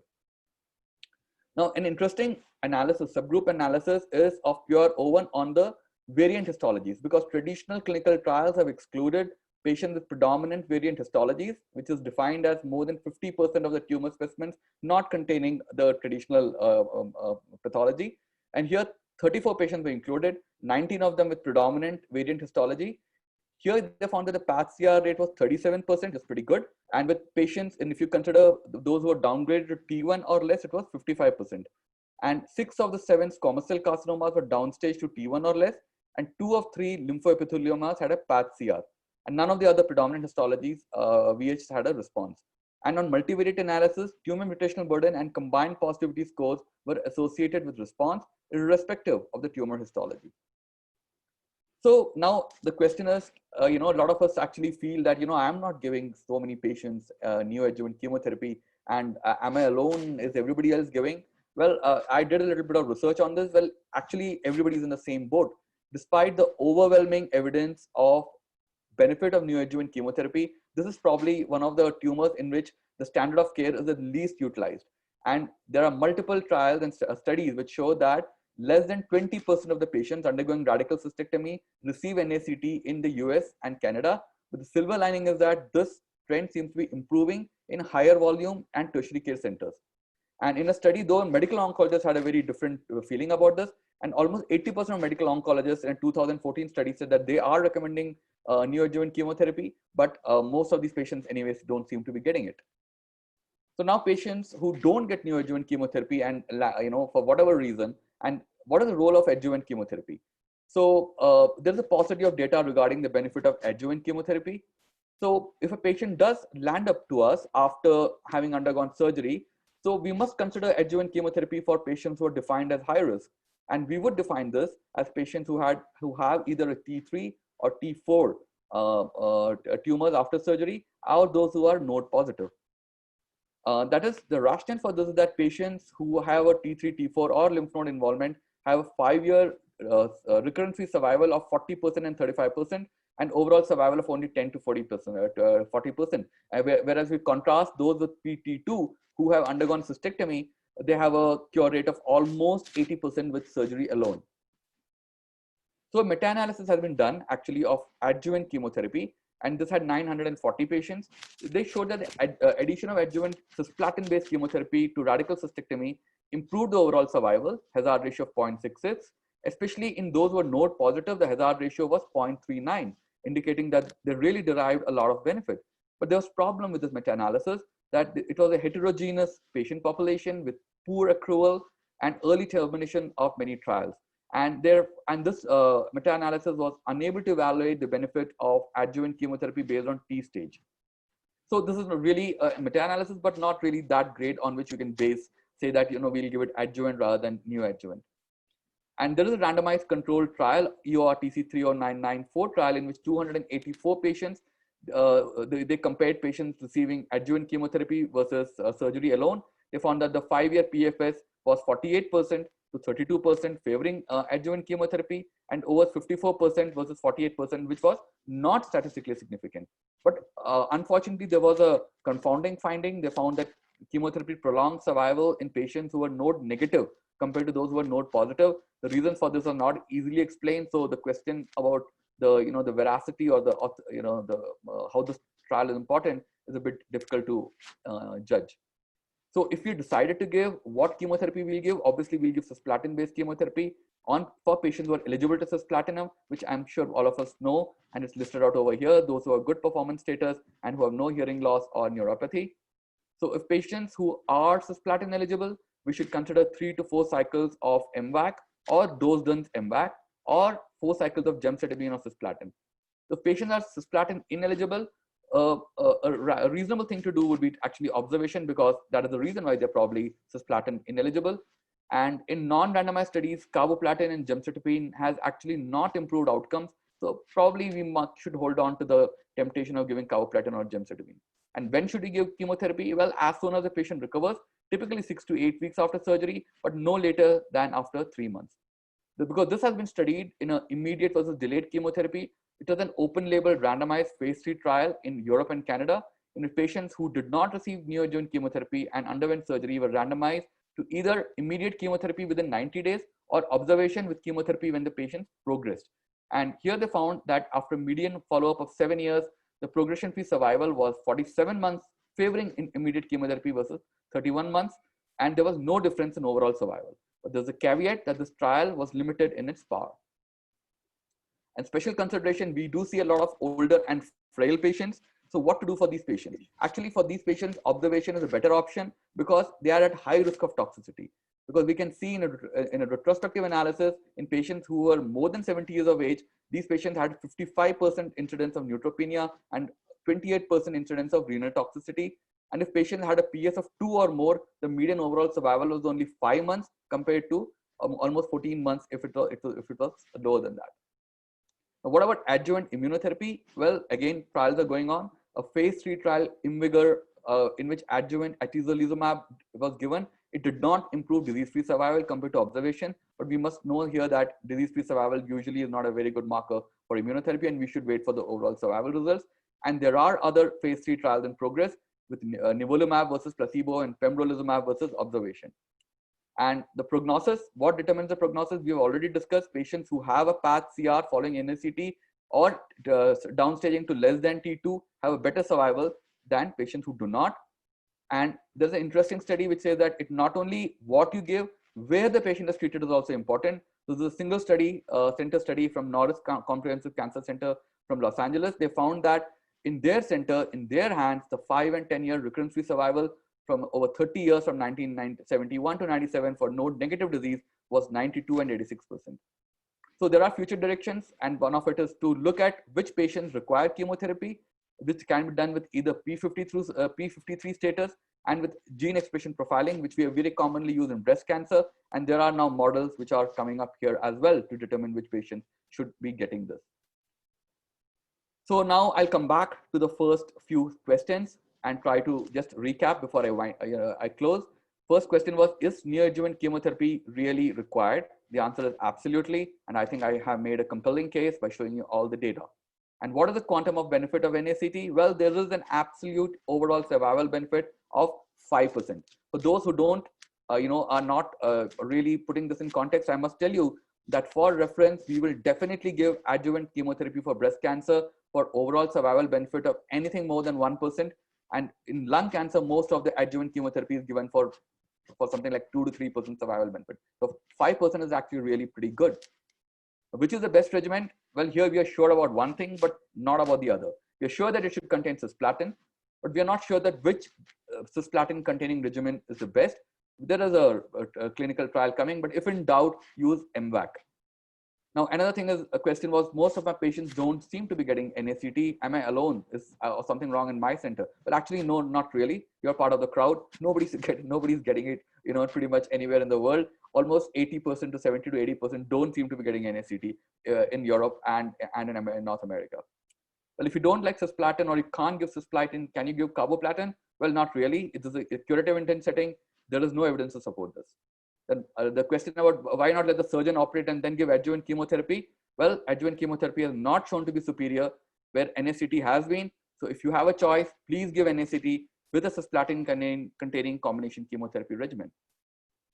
Now, an interesting analysis, subgroup analysis, is of pure O1 on the variant histologies, because traditional clinical trials have excluded patients with predominant variant histologies, which is defined as more than 50% of the tumor specimens not containing the traditional pathology. And here 34 patients were included, 19 of them with predominant variant histology. Here they found that the path CR rate was 37%, is pretty good. And with patients, and if you consider those who are downgraded to T1 or less, it was 55%. And 6 of the 7 squamous cell carcinomas were downstage to T1 or less, and 2 of 3 lymphoepitheliomas had a path CR. and none of the other predominant histologies, VH had a response. And on multivariate analysis, tumor mutational burden and combined positivity scores were associated with response, irrespective of the tumor histology. So now the question is, a lot of us actually feel that, I'm not giving so many patients neoadjuvant chemotherapy, and am I alone? Is everybody else giving? Well, I did a little bit of research on this. Well, actually, everybody's in the same boat. Despite the overwhelming evidence of benefit of neoadjuvant chemotherapy, this is probably one of the tumors in which the standard of care is the least utilized. And there are multiple trials and studies which show that less than 20% of the patients undergoing radical cystectomy receive NACT in the US and Canada. But the silver lining is that this trend seems to be improving in higher volume and tertiary care centers. And in a study, though, medical oncologists had a very different feeling about this, and almost 80% of medical oncologists in a 2014 study said that they are recommending neoadjuvant chemotherapy, but most of these patients anyways don't seem to be getting it. So now patients who don't get neoadjuvant chemotherapy, and for whatever reason, and what is the role of adjuvant chemotherapy? So there's a paucity of data regarding the benefit of adjuvant chemotherapy. So if a patient does land up to us after having undergone surgery, so we must consider adjuvant chemotherapy for patients who are defined as high risk. And we would define this as patients who have either a T3 or T4 tumors after surgery, or those who are node positive. That is, the rationale for this is that patients who have a T3, T4 or lymph node involvement have a 5-year recurrence-free survival of 40% and 35%, and overall survival of only 10 to 40%. Whereas we contrast those with PT2 who have undergone cystectomy, they have a cure rate of almost 80% with surgery alone. So a meta-analysis has been done actually of adjuvant chemotherapy, and this had 940 patients. They showed that the addition of adjuvant cisplatin-based chemotherapy to radical cystectomy improved the overall survival, hazard ratio of 0.66. Especially in those who were node positive, the hazard ratio was 0.39, indicating that they really derived a lot of benefit. But there was a problem with this meta-analysis, that it was a heterogeneous patient population with poor accrual and early termination of many trials. And this meta-analysis was unable to evaluate the benefit of adjuvant chemotherapy based on T stage. So this is really a meta-analysis, but not really that great on which you can say that we'll give it adjuvant rather than neoadjuvant. And there is a randomized controlled trial, EORTC 30994 trial, in which 284 patients, they compared patients receiving adjuvant chemotherapy versus surgery alone. They found that the 5-year PFS was 48% to 32% favoring adjuvant chemotherapy, and over 54% versus 48%, which was not statistically significant. But unfortunately, there was a confounding finding. They found that chemotherapy prolonged survival in patients who were node negative compared to those who were node positive. The reasons for this are not easily explained. So the question about the veracity or how this trial is important is a bit difficult to judge. So if we decided to give, what chemotherapy we'll give, obviously we'll give cisplatin-based chemotherapy for patients who are eligible to cisplatinum, which I'm sure all of us know, and it's listed out over here, those who have good performance status and who have no hearing loss or neuropathy. So if patients who are cisplatin eligible, we should consider 3 to 4 cycles of MVAC or dose-dense MVAC, or 4 cycles of gemcitabine or cisplatin. If patients are cisplatin ineligible, a reasonable thing to do would be actually observation, because that is the reason why they're probably cisplatin ineligible. And in non-randomized studies, carboplatin and gemcitabine has actually not improved outcomes. So probably we should hold on to the temptation of giving carboplatin or gemcitabine. And when should we give chemotherapy? Well, as soon as the patient recovers, typically 6 to 8 weeks after surgery, but no later than after 3 months. Because this has been studied in an immediate versus delayed chemotherapy. It was an open label randomized phase 3 trial in Europe and Canada, in which patients who did not receive neoadjuvant chemotherapy and underwent surgery were randomized to either immediate chemotherapy within 90 days or observation with chemotherapy when the patient progressed. And here they found that after median follow-up of 7 years, the progression-free survival was 47 months, favoring in immediate chemotherapy versus 31 months, and there was no difference in overall survival. But there's a caveat that this trial was limited in its power. And special consideration, we do see a lot of older and frail patients. So what to do for these patients? Actually, for these patients, observation is a better option because they are at high risk of toxicity. because we can see in a retrospective analysis in patients who were more than 70 years of age, these patients had 55% incidence of neutropenia and 28% incidence of renal toxicity. And if patients had a PS of 2 or more, the median overall survival was only 5 months compared to almost 14 months if it was lower than that. Now, what about adjuvant immunotherapy? Well, again, trials are going on. A phase 3 trial, IMvigor, in which adjuvant atezolizumab was given, it did not improve disease-free survival compared to observation. But we must know here that disease-free survival usually is not a very good marker for immunotherapy, and we should wait for the overall survival results. And there are other phase 3 trials in progress with nivolumab versus placebo and pembrolizumab versus observation. And the prognosis, what determines the prognosis? We have already discussed. Patients who have a path CR following NSCT or downstaging to less than T2 have a better survival than patients who do not. And there's an interesting study which says that it not only what you give, where the patient is treated is also important. So this is a single study, center study from Norris Comprehensive Cancer Center from Los Angeles. They found that in their center, in their hands, the 5 and 10-year recurrence-free survival from over 30 years from 1971 to 97 for node-negative disease was 92 and 86%. So there are future directions, and one of it is to look at which patients require chemotherapy, which can be done with either P53 status and with gene expression profiling, which we have very commonly used in breast cancer. And there are now models which are coming up here as well to determine which patients should be getting this. So now I'll come back to the first few questions and try to just recap before I close. First question was, is neoadjuvant chemotherapy really required? The answer is absolutely. And I think I have made a compelling case by showing you all the data. And what is the quantum of benefit of NACT? Well, there is an absolute overall survival benefit of 5%. For those who don't, are not really putting this in context, I must tell you that for reference, we will definitely give adjuvant chemotherapy for breast cancer for overall survival benefit of anything more than 1%. And in lung cancer, most of the adjuvant chemotherapy is given for something like 2 to 3% survival benefit. So 5% is actually really pretty good. Which is the best regimen? Well, here we are sure about one thing, but not about the other. We are sure that it should contain cisplatin, but we are not sure that which cisplatin containing regimen is the best. There is a clinical trial coming, but if in doubt, use MVAC. Now, another thing is, a question was, most of my patients don't seem to be getting NACT. Am I alone? Is something wrong in my center? But actually, no, not really. You're part of the crowd. Nobody's getting it, pretty much anywhere in the world. Almost 80% to 70 to 80% don't seem to be getting NACT in Europe and in North America. Well, if you don't like cisplatin or you can't give cisplatin, can you give carboplatin? Well, not really. It is a curative intent setting. There is no evidence to support this. Then the question about why not let the surgeon operate and then give adjuvant chemotherapy? Well, adjuvant chemotherapy has not shown to be superior where NACT has been. So if you have a choice, please give NACT with a cisplatin containing combination chemotherapy regimen.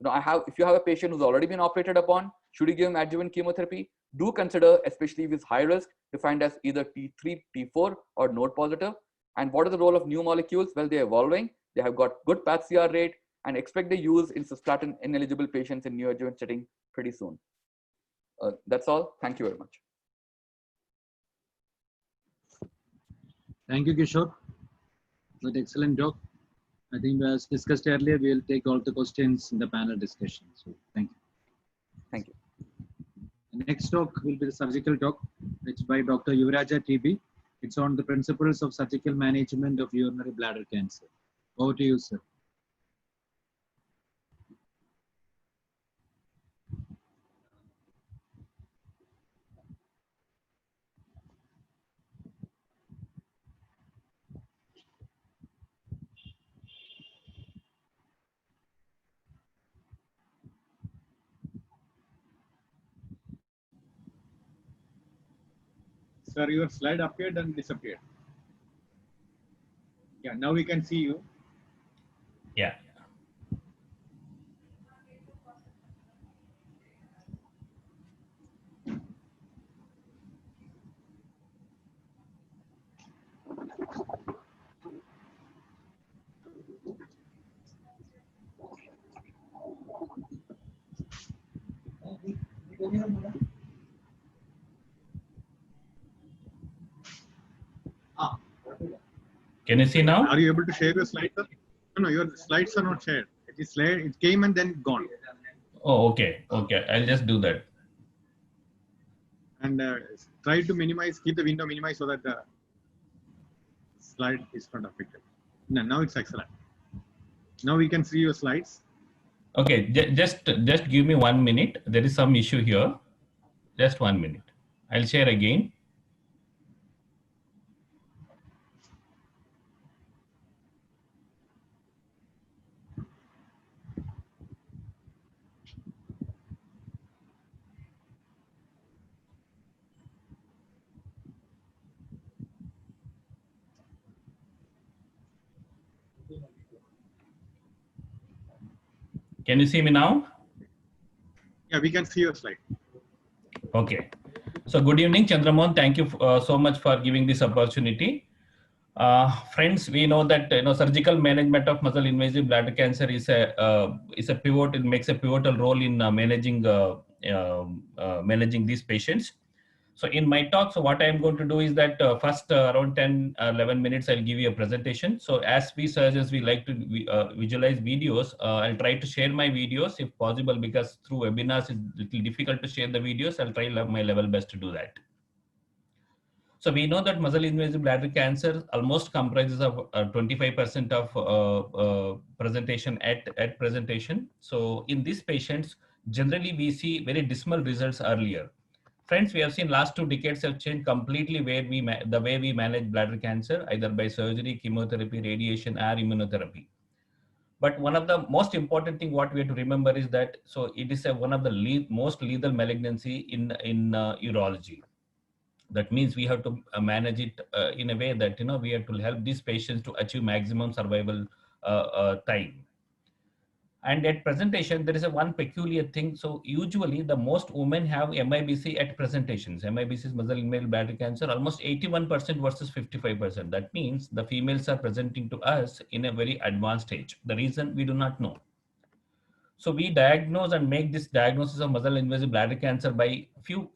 Now, if you have a patient who's already been operated upon, should you give him adjuvant chemotherapy? Do consider, especially if it's high risk, defined as either T3, T4 or node positive. And what is the role of new molecules? Well, they're evolving. They have got good PathCR rate and expect the use in cisplatin ineligible patients in neoadjuvant setting pretty soon. That's all. Thank you very much. Thank you, Kishore. That excellent job. I think as discussed earlier, we will take all the questions in the panel discussion. So thank you. Thank you. The next talk will be the surgical talk. It's by Dr. Yuvaraja TB. It's on the principles of surgical management of urinary bladder cancer. Over to you, sir. Sir, your slide appeared and disappeared. Yeah, now we can see you. Yeah. Can you see now? Are you able to share your slides, sir? No, your slides are not shared. It came and then gone. Oh, okay. Okay. I'll just do that. And try to minimize, keep the window minimized so that the slide is not affected. No, now it's excellent. Now we can see your slides. Okay. Just give me 1 minute. There is some issue here. Just 1 minute. I'll share again. Can you see me now? Yeah, we can see your slide. Okay. So good evening, Chandramohan. Thank you so much for giving this opportunity. Friends, we know that surgical management of muscle invasive bladder cancer is a pivot. It makes a pivotal role in managing these patients. So in my talk, so what I am going to do is that first around 10, 11 minutes, I'll give you a presentation. So as we surgeons, we like to visualize videos. I'll try to share my videos if possible, because through webinars, it's a little difficult to share the videos. I'll try my level best to do that. So we know that muscle invasive bladder cancer almost comprises of 25% of presentation at presentation. So in these patients, generally we see very dismal results earlier. Friends, we have seen last 2 decades have changed completely where the way we manage bladder cancer, either by surgery, chemotherapy, radiation, or immunotherapy. But one of the most important thing what we have to remember is that so it is one of the most lethal malignancy in urology. That means we have to manage it in a way that we have to help these patients to achieve maximum survival time. And at presentation, there is a one peculiar thing. So usually the most women have MIBC at presentations. MIBC is muscle invasive bladder cancer, almost 81% versus 55%. That means the females are presenting to us in a very advanced stage. The reason we do not know. So we diagnose and make this diagnosis of muscle invasive bladder cancer by few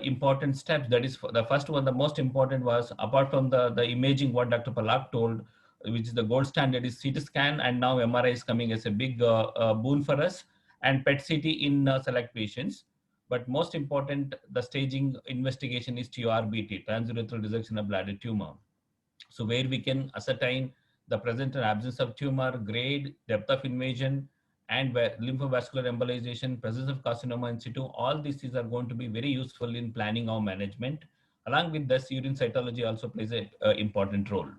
important steps. That is the first one, the most important was, apart from the imaging, what Dr. Palak told, which is the gold standard, is CT scan, and now MRI is coming as a big boon for us, and PET CT in select patients. But most important, the staging investigation is TURBT, transurethral dissection of bladder tumor. So where we can ascertain the presence and absence of tumor, grade, depth of invasion, and lymphovascular embolization, presence of carcinoma in situ. All these are going to be very useful in planning our management. Along with this, urine cytology also plays an important role.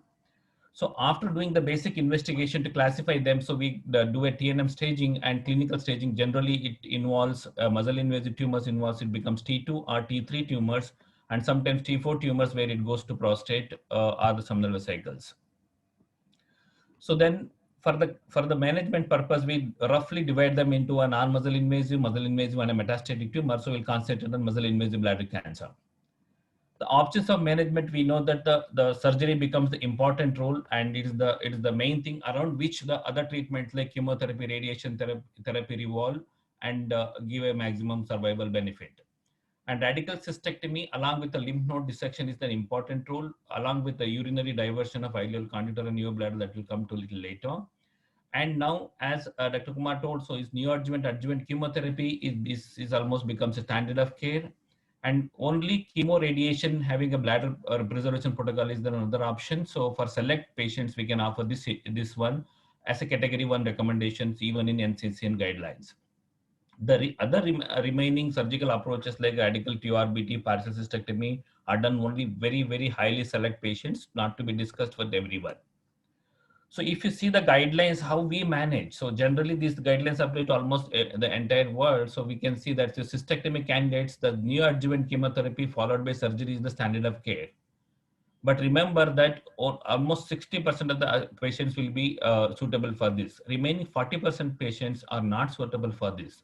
So after doing the basic investigation to classify them, so we do a TNM staging and clinical staging. Generally, it involves muscle invasive tumors, it becomes T2 or T3 tumors, and sometimes T4 tumors where it goes to prostate or the seminal vesicles. So then for the management purpose, we roughly divide them into a non-muscle invasive, muscle invasive, and a metastatic tumor. So we'll concentrate on muscle invasive bladder cancer. The options of management, we know that the surgery becomes the important role, and it is the main thing around which the other treatments like chemotherapy, radiation therapy revolve and give a maximum survival benefit. And radical cystectomy along with the lymph node dissection is an important role, along with the urinary diversion of ileal condylar and neobladder that will come to a little later. And now, as Dr. Kumar told, so is neoadjuvant adjuvant chemotherapy is almost becomes a standard of care. And only chemoradiation having a bladder or preservation protocol is there another option. So for select patients, we can offer this one as a category 1 recommendations, even in NCCN guidelines. The other remaining surgical approaches like radical TURBT, partial cystectomy are done only very, very highly select patients, not to be discussed with everyone. So if you see the guidelines, how we manage, so generally these guidelines apply to almost the entire world. So we can see that the cystectomy candidates, the neoadjuvant chemotherapy followed by surgery is the standard of care. But remember that almost 60% of the patients will be suitable for this. Remaining 40% patients are not suitable for this.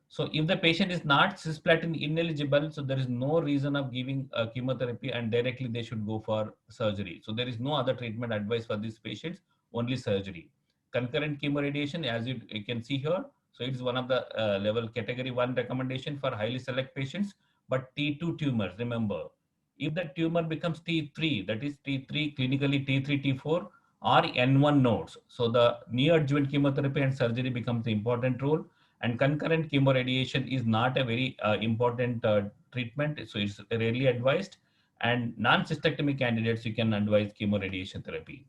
So if the patient is not cisplatin ineligible, so there is no reason of giving chemotherapy, and directly they should go for surgery. So there is no other treatment advice for these patients, only surgery. Concurrent chemoradiation, as you can see here, so it is one of the level category 1 recommendation for highly select patients. But T2 tumors, remember, if the tumor becomes T3, that is T3 clinically T3, T4 or N1 nodes, so the neoadjuvant chemotherapy and surgery becomes the important role. And concurrent chemoradiation is not a very important treatment, so it's rarely advised. And non-cystectomy candidates, you can advise chemoradiation therapy.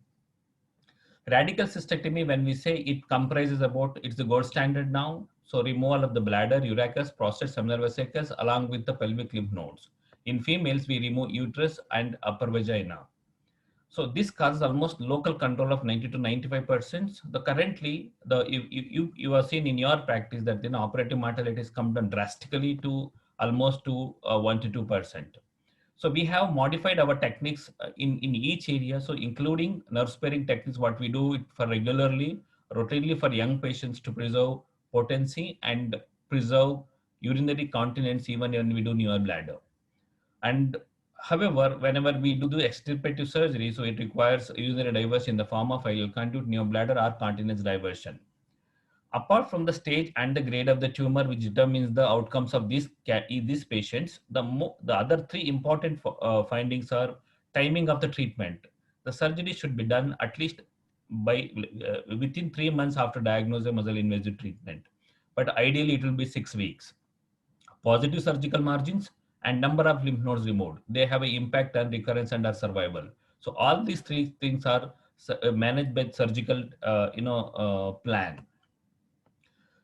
Radical cystectomy, when we say, it comprises about, it's the gold standard now. So removal of the bladder, urachus, prostate, seminal vesicles, along with the pelvic lymph nodes. In females, we remove uterus and upper vagina. So this causes almost local control of 90 to 95%. The currently, you have seen in your practice that operative mortality has come down drastically to almost to 1 to 2%. So we have modified our techniques in each area. So including nerve sparing techniques, what we do it for regularly, routinely for young patients to preserve potency and preserve urinary continence even when we do newer bladder. And however, whenever we do the extirpative surgery, so it requires urinary diversion in the form of ileal conduit, neobladder, or continence diversion. Apart from the stage and the grade of the tumor, which determines the outcomes of these patients, the other three important findings are timing of the treatment. The surgery should be done at least by within 3 months after diagnosis of muscle invasive treatment, but ideally it will be 6 weeks. Positive surgical margins and number of lymph nodes removed, they have an impact on recurrence and our survival. So all these three things are managed by surgical plan.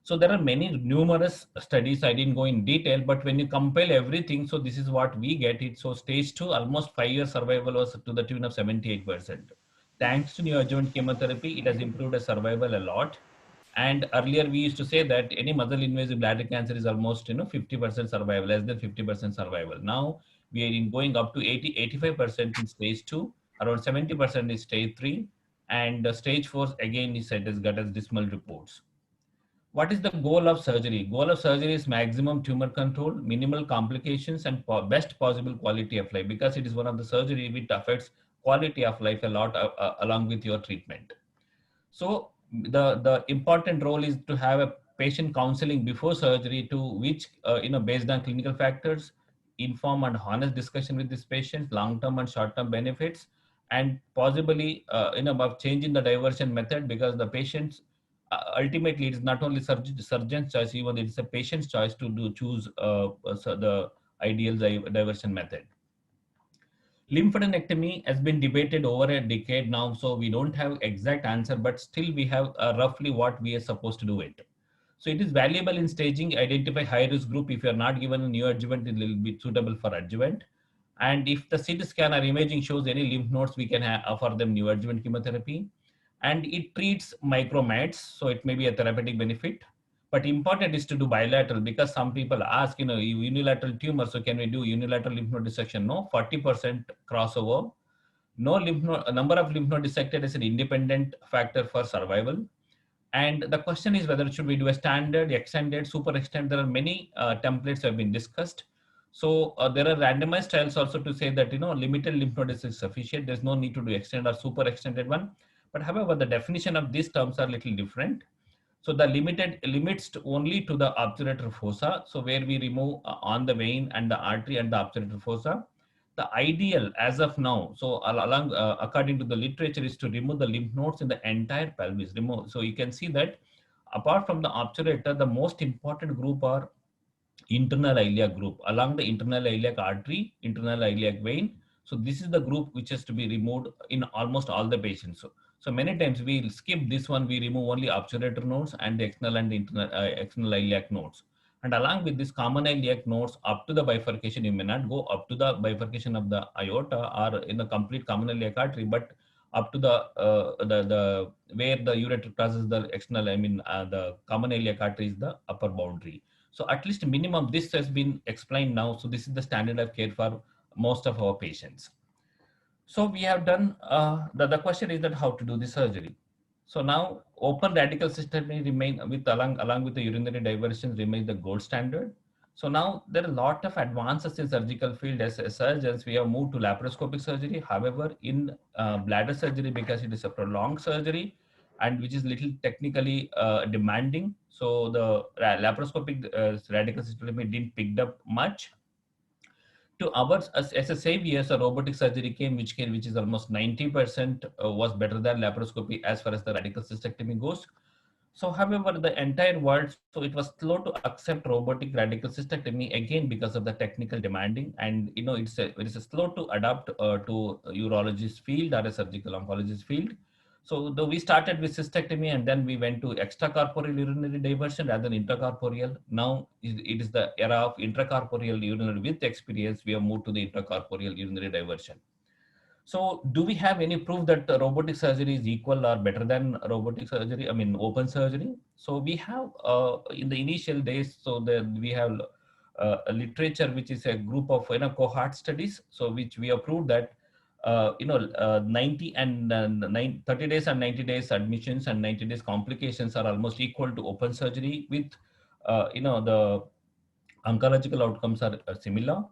So there are many numerous studies. I didn't go in detail, but when you compile everything, so this is what we get it. So stage 2, almost 5-year survival was to the tune of 78%. Thanks to neoadjuvant chemotherapy, it has improved the survival a lot. And earlier we used to say that any muscle invasive bladder cancer is almost 50% survival, less than 50% survival. Now we are going up to 85% in stage 2, around 70% in stage 3, and stage 4 again is said has got as dismal reports. What is the goal of surgery? Goal of surgery is maximum tumor control, minimal complications, and best possible quality of life, because it is one of the surgery which affects quality of life a lot along with your treatment. So the important role is to have a patient counseling before surgery, to which based on clinical factors, inform and honest discussion with this patient, long-term and short-term benefits, and possibly about changing the diversion method, because the patients ultimately it is not only surgeon's choice, even it is a patient's choice to choose the ideal diversion method. Lymphadenectomy has been debated over a decade now, so we don't have exact answer, but still we have roughly what we are supposed to do it. So it is valuable in staging, identify high risk group. If you are not given a neoadjuvant, it will be suitable for adjuvant. And if the CT scan or imaging shows any lymph nodes, we can offer them neoadjuvant chemotherapy. And it treats micromates, so it may be a therapeutic benefit. But important is to do bilateral, because some people ask, unilateral tumor, so can we do unilateral lymph node dissection? No, 40% crossover. No lymph node, number of lymph node dissected is an independent factor for survival. And the question is whether should we do a standard, extended, super extended. There are many templates have been discussed. So there are randomized trials also to say that limited lymph node is sufficient. There's no need to do extended or super extended one. But however, the definition of these terms are a little different. So the limits only to the obturator fossa. So where we remove on the vein and the artery and the obturator fossa. The ideal as of now, so according to the literature, is to remove the lymph nodes in the entire pelvis. So you can see that apart from the obturator, the most important group are internal iliac group, along the internal iliac artery, internal iliac vein. So this is the group which has to be removed in almost all the patients. So many times we'll skip this one, we remove only obturator nodes and the external and the internal external iliac nodes. And along with this common iliac nodes up to the bifurcation, you may not go up to the bifurcation of the aorta or in the complete common iliac artery, but up to the where the ureter crosses the external, the common iliac artery is the upper boundary. So at least minimum this has been explained now. So this is the standard of care for most of our patients. So we have done, the question is that how to do the surgery. So now open radical cystectomy remain with along with the urinary diversion remains the gold standard. So now there are a lot of advances in surgical field. As surgeons, we have moved to laparoscopic surgery. However, in bladder surgery, because it is a prolonged surgery and which is little technically demanding, so the laparoscopic radical cystectomy didn't pick up much. To ours, as a savior, so robotic surgery came, which is almost 90% was better than laparoscopy as far as the radical cystectomy goes. So, however, the entire world, so it was slow to accept robotic radical cystectomy again because of the technical demanding, and it is a slow to adapt to a urologist field or a surgical oncologist field. So, though we started with cystectomy and then we went to extracorporeal urinary diversion rather than intracorporeal. Now it is the era of intracorporeal urinary with experience. We have moved to the intracorporeal urinary diversion. So, do we have any proof that robotic surgery is equal or better than robotic surgery? I mean, open surgery. So, we have in the initial days, so that we have a literature which is a group of cohort studies. So, which we have proved that 90 and 30 days and 90 days admissions and 90 days complications are almost equal to open surgery with the oncological outcomes are similar.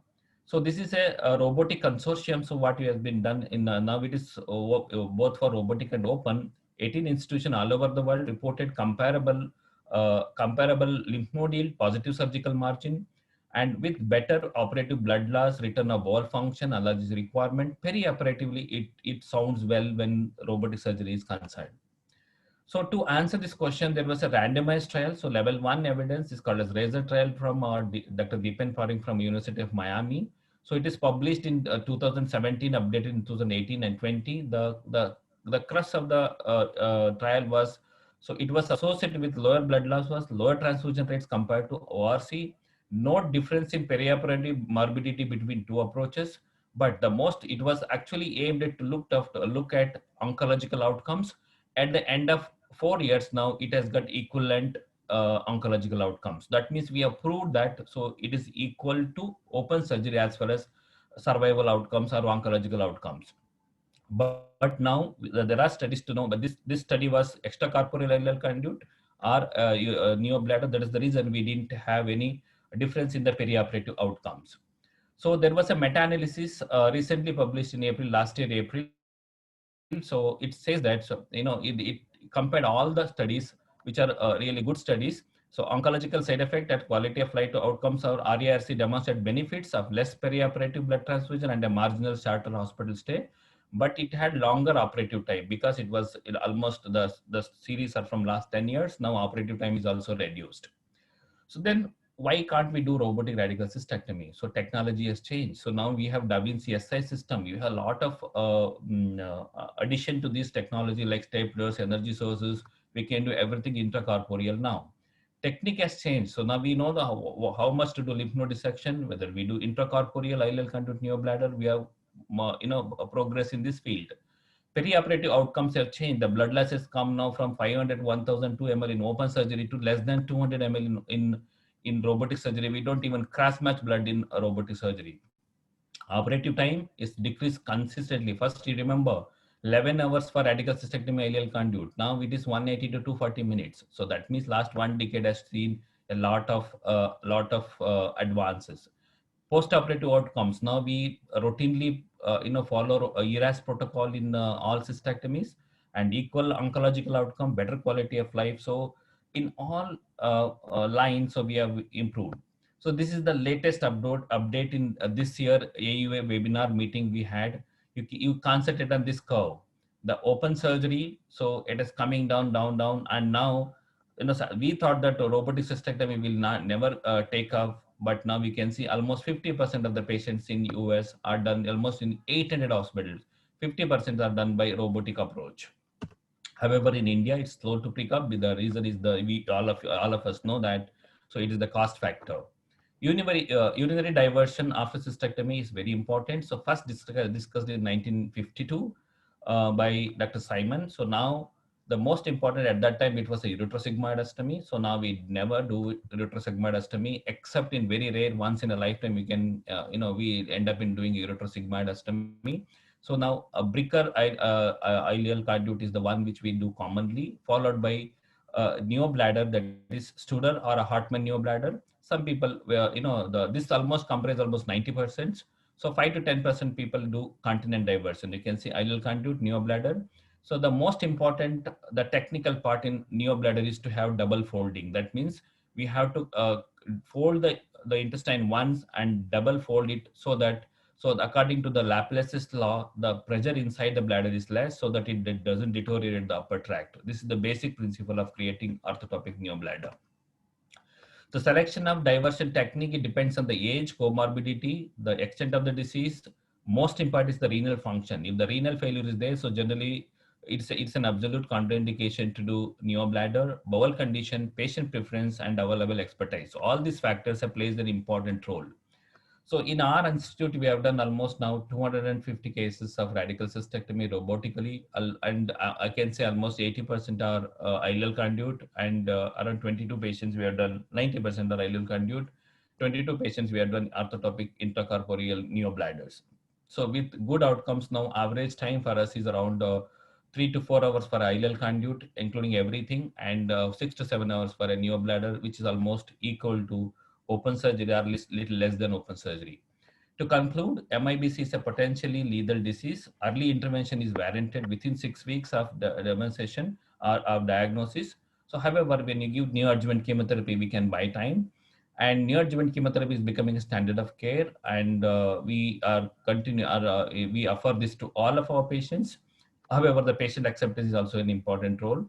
So this is a robotic consortium. So what has been done in now it is both for robotic and open. 18 institutions all over the world reported comparable lymph node yield, positive surgical margin, and with better operative blood loss, return of bowel function, allergies requirement. Perioperatively, it sounds well when robotic surgery is concerned. So to answer this question, there was a randomized trial. So level 1 evidence is called as RAZOR trial from Dr. Deepan Paring from University of Miami. So it is published in 2017, updated in 2018 and 20. The crux of the trial was, so it was associated with lower blood loss, was lower transfusion rates compared to ORC, no difference in perioperative morbidity between two approaches, but the most, it was actually aimed at to look at oncological outcomes. At the end of 4 years now, it has got equivalent oncological outcomes. That means we have proved that, so it is equal to open surgery as far as survival outcomes or oncological outcomes. But now there are studies to know, but this study was extracorporeal ileal conduit or neobladder. That is the reason we didn't have any difference in the perioperative outcomes. So there was a meta-analysis recently published in last year, April. So it says that, so, it compared all the studies, which are really good studies. So oncological side effect and quality of life outcomes, or RARC demonstrate benefits of less perioperative blood transfusion and a marginal shorter hospital stay. But it had longer operative time because it was almost the series are from last 10 years. Now operative time is also reduced. So then why can't we do robotic radical cystectomy? So technology has changed. So now we have Da Vinci SI system. You have a lot of addition to this technology like staplers, energy sources. We can do everything intracorporeal now. Technique has changed. So now we know how much to do lymph node dissection, whether we do intracorporeal ileal conduit neobladder. We have progress in this field. Perioperative outcomes have changed. The blood loss has come now from 500, 1002 ml in open surgery to less than 200 ml in robotic surgery. We don't even cross match blood in robotic surgery. Operative time is decreased consistently. First, you remember 11 hours for radical cystectomy ileal conduit. Now it is 180 to 240 minutes. So that means last 1 decade has seen a lot of advances. Post-operative outcomes. Now we routinely follow a ERAS protocol in all cystectomies, and equal oncological outcome, better quality of life. So in all lines, so we have improved. So this is the latest update in this year AUA webinar meeting we had. You concentrate on this curve, the open surgery. So it is coming down, and now we thought that robotic cystectomy will never take off. But now we can see almost 50% of the patients in US are done almost in 800 hospitals. 50% are done by robotic approach. However, in India, it's slow to pick up. The reason is all of us know that. So it is the cost factor. Urinary diversion after cystectomy is very important. So first discussed in 1952 by Dr. Simon. So now the most important at that time, it was a ureterosigmoidostomy. So now we never do ureterosigmoidostomy except in very rare, once in a lifetime we can, we end up in doing ureterosigmoidostomy. So now a Bricker ileal conduit is the one which we do commonly, followed by neobladder, that is Studer or a Hartmann neobladder. Some people, this almost comprises almost 90%. So 5 to 10% people do continent diversion. You can see ileal conduit, neobladder. So the most important, the technical part in neobladder is to have double folding. That means we have to fold the intestine once and double fold it so that So according to the Laplace's law, the pressure inside the bladder is less so that it doesn't deteriorate the upper tract. This is the basic principle of creating orthotopic neobladder. The selection of diversion technique, it depends on the age, comorbidity, the extent of the disease. Most important is the renal function. If the renal failure is there, so generally it's an absolute contraindication to do neobladder, bowel condition, patient preference, and available expertise. So all these factors have plays an important role. So in our institute, we have done almost now 250 cases of radical cystectomy robotically, and I can say almost 80% are ileal conduit, and around 22 patients we have done 90% are ileal conduit. 22 patients we have done orthotopic intracorporeal neobladders. So with good outcomes now, average time for us is around 3 to 4 hours for ileal conduit, including everything, and 6 to 7 hours for a neobladder, which is almost equal to open surgery or little less than open surgery. To conclude, MIBC is a potentially lethal disease. Early intervention is warranted within 6 weeks of the demonstration or of diagnosis. So however, when you give neoadjuvant chemotherapy, we can buy time. And neoadjuvant chemotherapy is becoming a standard of care, and we offer this to all of our patients. However, the patient acceptance is also an important role.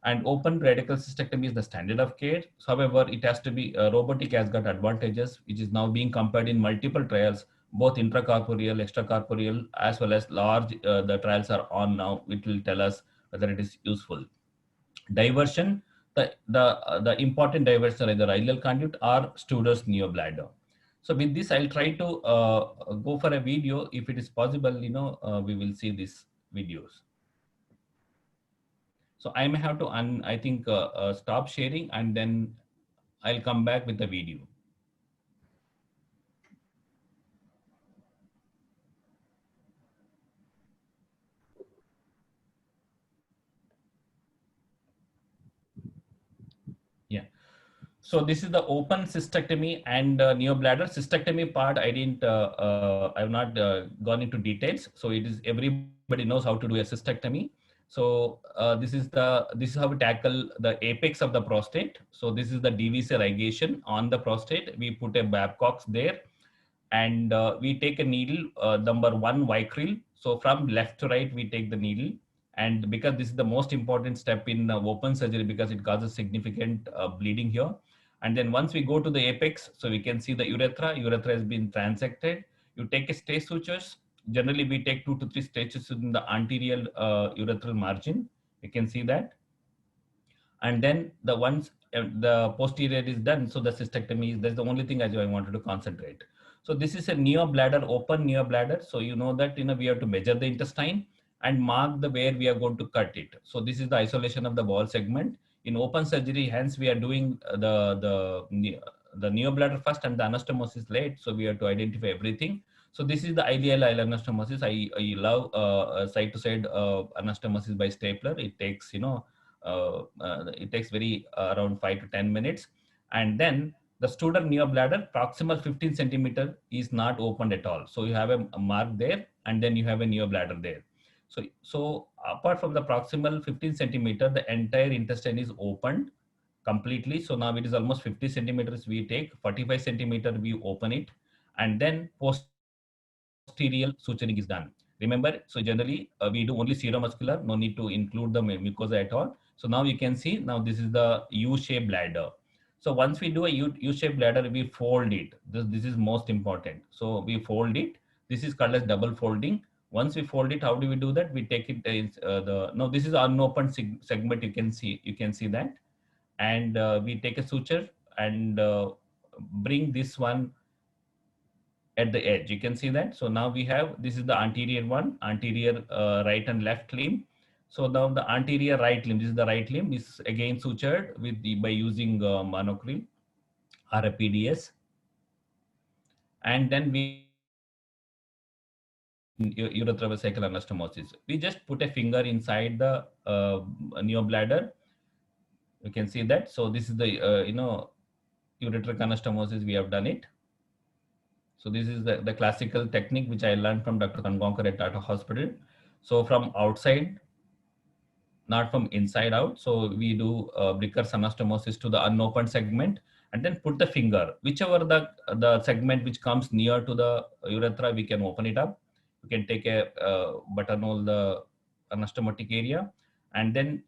And open radical cystectomy is the standard of care. However, it has to be robotic has got advantages, which is now being compared in multiple trials, both intracorporeal, extracorporeal, as well as large. The trials are on now. It will tell us whether it is useful. Diversion, the important diversion are either ileal conduit or Studer's neobladder. So with this, I'll try to go for a video. If it is possible, we will see these videos. So I may have to, stop sharing, and then I'll come back with the video. Yeah. So this is the open cystectomy and neobladder. Cystectomy part, I've not gone into details. So it is, everybody knows how to do a cystectomy. So this is how we tackle the apex of the prostate. So this is the DVC ligation on the prostate. We put a Babcock's there, and we take a needle, number 1 Vicryl. So from left to right, we take the needle. And because this is the most important step in open surgery, because it causes significant bleeding here. And then once we go to the apex, so we can see the urethra has been transected. You take a stay sutures. Generally, we take 2 to 3 stitches in the anterior urethral margin. You can see that. And then once the posterior is done, so the cystectomy, that's the only thing I wanted to concentrate. So this is a neobladder, open neobladder. So you know that we have to measure the intestine and mark the where we are going to cut it. So this is the isolation of the bowel segment. In open surgery, hence we are doing the neobladder first and the anastomosis late. So we have to identify everything. So this is the ideal anastomosis. I love side to side anastomosis by stapler. It takes very around 5 to 10 minutes. And then the Studer neobladder, proximal 15 centimeter is not opened at all. So you have a mark there, and then you have a neobladder there. So apart from the proximal 15 centimeter, the entire intestine is opened completely. So now it is almost 50 centimeters we take, 45 centimeter we open it, and then posterior suturing is done. Remember, so generally we do only seromuscular, no need to include the mucosa at all. So now you can see, now this is the U-shaped bladder. So once we do a U-shaped bladder, we fold it. This is most important. So we fold it. This is called as double folding. Once we fold it, how do we do that? We take it now this is unopened segment. You can see that, and we take a suture and bring this one at the edge. You can see that. So now we have, this is the anterior one, anterior right and left limb. So now the anterior right limb, this is the right limb, is again sutured by using monocryl or a PDS. And then we uretrovesical anastomosis. We just put a finger inside the neobladder. You can see that. So this is the ureteric anastomosis. We have done it. So this is the classical technique which I learned from Dr. Kangaonkar at Tata Hospital. So from outside, not from inside out. So we do Bricker's anastomosis to the unopened segment, and then put the finger, whichever the segment which comes near to the urethra, we can open it up. You can take a buttonhole the anastomotic area, and then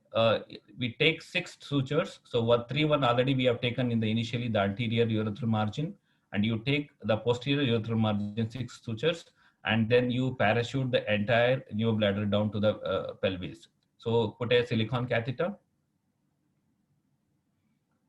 we take 6 sutures. So what 3-1 already we have taken in the initially the anterior urethral margin, and you take the posterior urethral margin 6 sutures, and then you parachute the entire neobladder down to the pelvis. So put a silicone catheter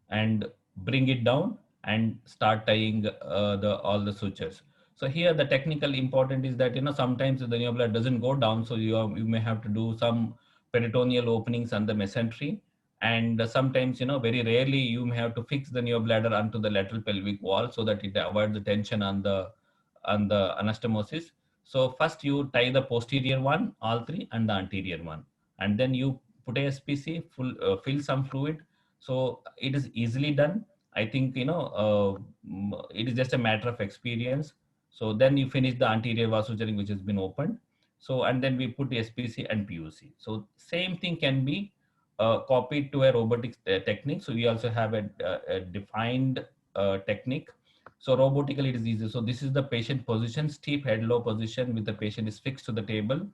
and bring it down and start tying all the sutures. So here the technical important is that, sometimes the neobladder doesn't go down, so you may have to do some peritoneal openings on the mesentery, and sometimes, very rarely you may have to fix the neobladder onto the lateral pelvic wall so that it avoids the tension on the anastomosis. So first you tie the posterior one, all 3, and the anterior one, and then you put a SPC, fill some fluid. So it is easily done. I think, it is just a matter of experience. So then you finish the anterior vasuturing, which has been opened. So, and then we put SPC and PUC. So same thing can be copied to a robotic technique. So we also have a defined technique. So robotically it is easy. So this is the patient position, steep head low position with the patient is fixed to the table.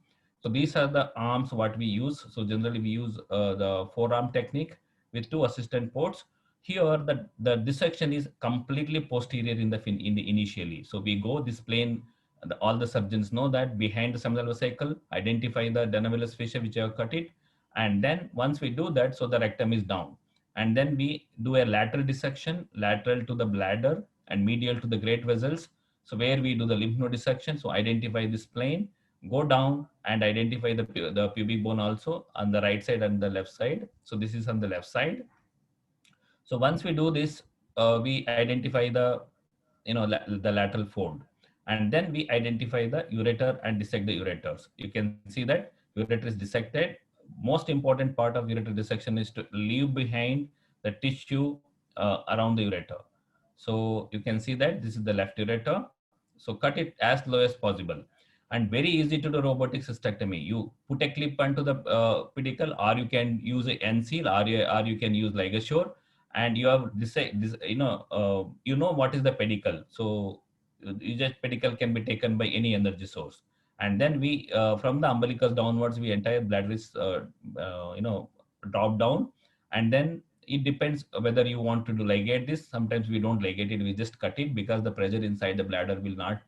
So these are the arms what we use. So generally we use the forearm technique with 2 assistant ports. Here the dissection is completely posterior in the initially. So we go this plane. All the surgeons know that behind the seminal vesicle, identify the Deneville's fissure which I have cut it, and then once we do that, so the rectum is down, and then we do a lateral dissection, lateral to the bladder and medial to the great vessels. So where we do the lymph node dissection, so identify this plane, go down and identify the pubic bone also on the right side and the left side. So this is on the left side. So once we do this, we identify the lateral fold, and then we identify the ureter and dissect the ureters. You can see that ureter is dissected. Most important part of ureter dissection is to leave behind the tissue around the ureter. So you can see that this is the left ureter. So cut it as low as possible. And very easy to do robotic cystectomy. You put a clip onto the pedicle, or you can use a N-seal, or you can use ligashore, and you have this what is the pedicle. So you just pedicle can be taken by any energy source, and then we from the umbilicus downwards, we entire bladder is drop down, and then it depends whether you want to do ligate this. Sometimes we don't ligate it, we just cut it because the pressure inside the bladder will not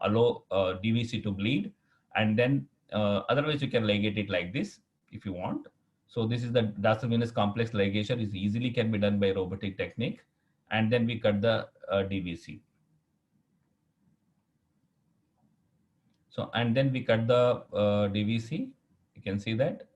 allow DVC to bleed, and then otherwise you can ligate it like this if you want. So this is the dorsal venous complex ligation, is easily can be done by robotic technique, and then we cut the DVC. So, and then we cut the DVC, you can see that,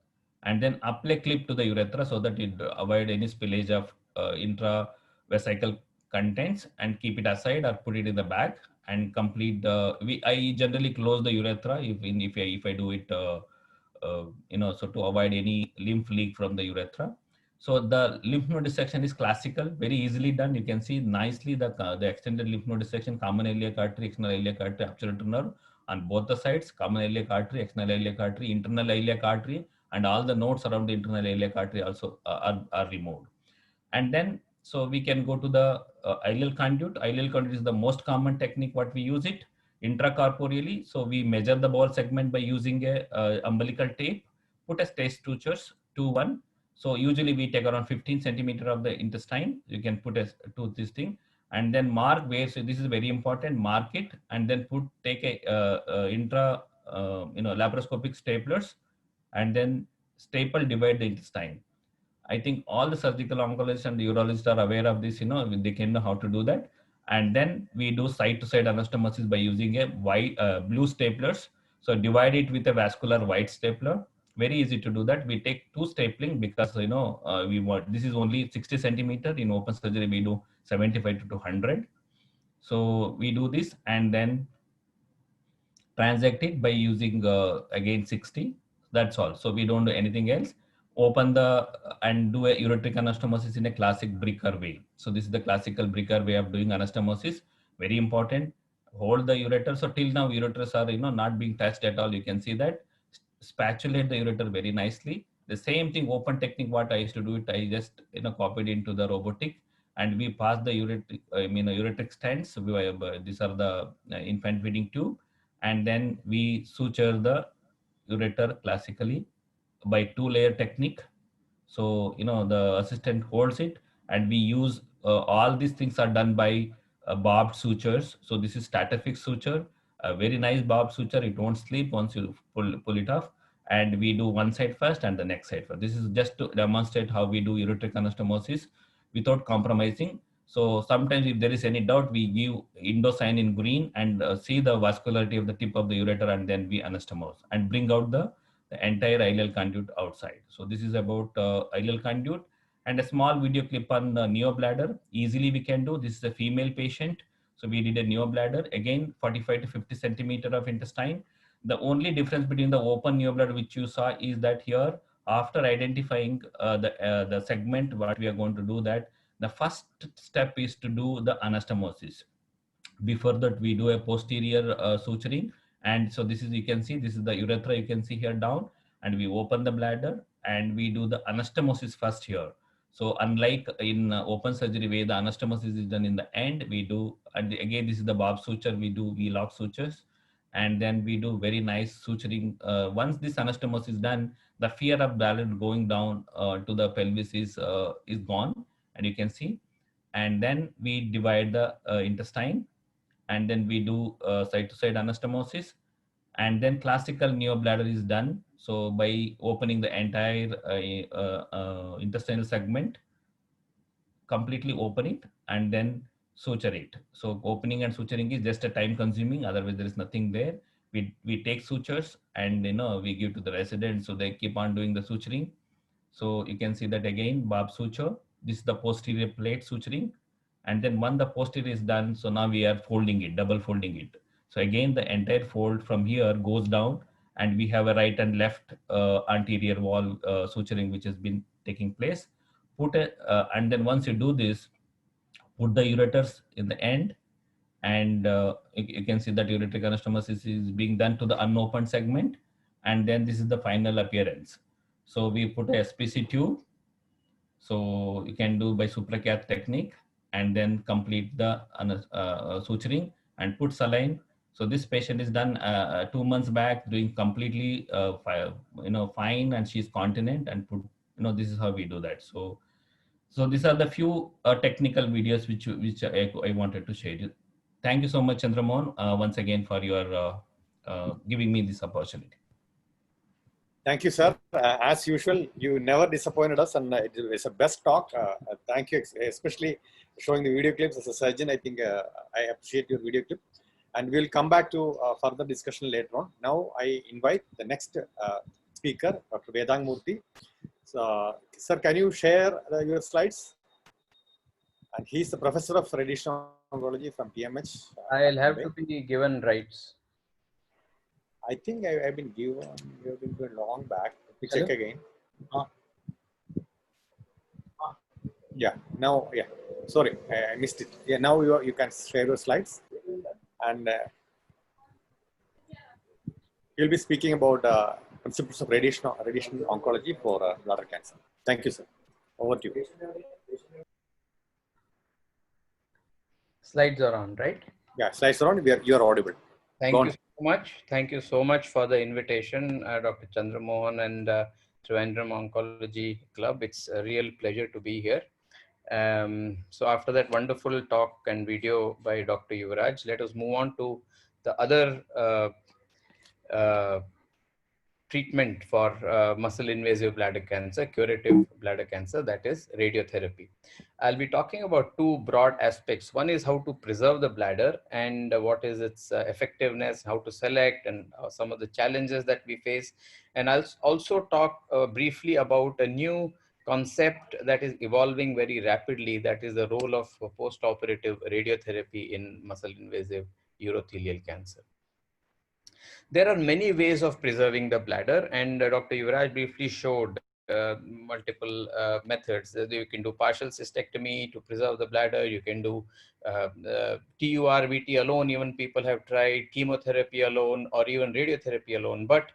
and then apply clip to the urethra so that it avoid any spillage of intravesical contents, and keep it aside or put it in the bag and complete the, I generally close the urethra if I do it, so to avoid any lymph leak from the urethra. So the lymph node dissection is classical, very easily done. You can see nicely the extended lymph node dissection, common iliac artery, external iliac artery, obturator nerve on both the sides, common iliac artery, external iliac artery, internal iliac artery, and all the nodes around the internal iliac artery also are removed. And then, so we can go to the ileal conduit. Ileal conduit is the most common technique what we use it intracorporeally. So we measure the bowel segment by using a umbilical tape, put a stage sutures 2-1. So usually we take around 15 centimeter of the intestine. You can put a to this thing, and then mark where. So this is very important. Mark it, and then take a laparoscopic staplers, and then staple divide the intestine. I think all the surgical oncologists and the urologists are aware of this, they can know how to do that. And then we do side-to-side anastomosis by using a white, blue staplers. So divide it with a vascular white stapler. Very easy to do that. We take 2 stapling because, we want, this is only 60 centimeter. In open surgery, we do 75 to 200. So we do this and then transect it by using, again, 60. That's all. So we don't do anything else. Open and do a ureteric anastomosis in a classic Bricker way. So this is the classical Bricker way of doing anastomosis. Very important. Hold the ureter. So till now ureters are not being touched at all. You can see that. Spatulate the ureter very nicely. The same thing, open technique what I used to do it, I just copied into the robotic, and we pass the ureteric stents. These are the infant feeding tube, and then we suture the ureter classically by 2-layer technique. So the assistant holds it, and we use all these things are done by barbed sutures. So this is Statafix suture, a very nice barbed suture. It won't slip once you pull it off. And we do one side first and the next side first. This is just to demonstrate how we do ureteric anastomosis without compromising. So sometimes if there is any doubt, we give Indocyan in green and see the vascularity of the tip of the ureter, and then we anastomose and bring out the entire ileal conduit outside. So this is about ileal conduit, and a small video clip on the neobladder. Easily we can do. This is a female patient. So we did a neobladder, again 45 to 50 centimeter of intestine. The only difference between the open neobladder which you saw is that here, after identifying the segment, what we are going to do, that the first step is to do the anastomosis. Before that, we do a posterior suturing. And so this is, you can see, this is the urethra, you can see here down, and we open the bladder and we do the anastomosis first here. So unlike in open surgery where the anastomosis is done in the end, we do, and again, this is the barb suture, we do V-lock sutures, and then we do very nice suturing. Once this anastomosis is done, the fear of bladder going down to the pelvis is gone, and you can see. And then we divide the intestine, and then we do side-to-side anastomosis, and then classical neobladder is done. So by opening the entire intestinal segment, completely open it, and then suture it. So opening and suturing is just a time consuming, otherwise there is nothing there. We take sutures and we give to the resident, so they keep on doing the suturing. So you can see that again, barb suture. This is the posterior plate suturing. And then when the posterior is done, so now we are folding it, double folding it. So again, the entire fold from here goes down, and we have a right and left anterior wall suturing which has been taking place. And then once you do this, put the ureters in the end, and you can see that ureteric anastomosis is being done to the unopened segment, and then this is the final appearance. So we put a SPC tube. So you can do by supracath technique, and then complete the suturing and put saline. So this patient is done 2 months back, doing completely fine, and she's continent, and put, this is how we do that. So these are the few technical videos which I wanted to share. Thank you so much, Chandramohan, once again for your giving me this opportunity. Thank you, sir. As usual, you never disappointed us, and it was a best talk. Thank you, especially showing the video clips. As a surgeon, I think I appreciate your video clip. And we'll come back to further discussion later on. Now, I invite the next speaker, Dr. Vedang Murthy. So, sir, can you share your slides? And he's the professor of radiation oncology from PMH. I'll have to be given rights. I think I've been given, you've been given long back. Let me check again. Yeah, now, yeah, sorry, I missed it. Yeah, now you can share your slides. And you'll be speaking about principles of radiation oncology for bladder cancer. Thank you, sir. Over to you. Slides are on, right? Yeah, slides are on. You are audible. Thank you so much. Thank you so much for the invitation, Dr. Chandramohan and Trivandrum Oncology Club. It's a real pleasure to be here. So after that wonderful talk and video by Dr. Yuvraj, let us move on to the other treatment for muscle invasive bladder cancer, curative bladder cancer, that is radiotherapy. I'll be talking about two broad aspects. One is how to preserve the bladder and what is its effectiveness, how to select, and some of the challenges that we face. And I'll also talk briefly about a new concept that is evolving very rapidly, that is the role of post-operative radiotherapy in muscle invasive urothelial cancer. There are many ways of preserving the bladder, and Dr. Yuvraj briefly showed multiple methods. You can do partial cystectomy to preserve the bladder. You can do TURBT alone. Even people have tried chemotherapy alone, or even radiotherapy alone. But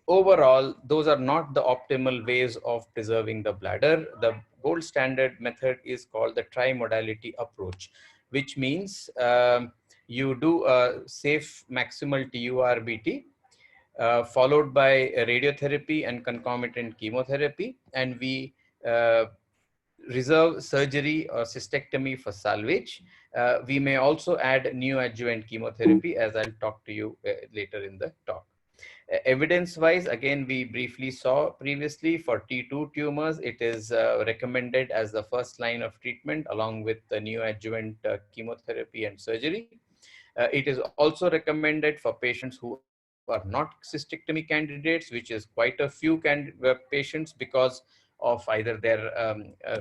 overall, those are not the optimal ways of preserving the bladder. The gold standard method is called the trimodality approach, which means you do a safe maximal TURBT, followed by radiotherapy and concomitant chemotherapy, and we reserve surgery or cystectomy for salvage. We may also add neoadjuvant chemotherapy, as I'll talk to you later in the talk. Evidence-wise, again, we briefly saw previously for T2 tumors, it is recommended as the first line of treatment along with the neoadjuvant chemotherapy and surgery. It is also recommended for patients who are not cystectomy candidates, which is quite a few patients because of either their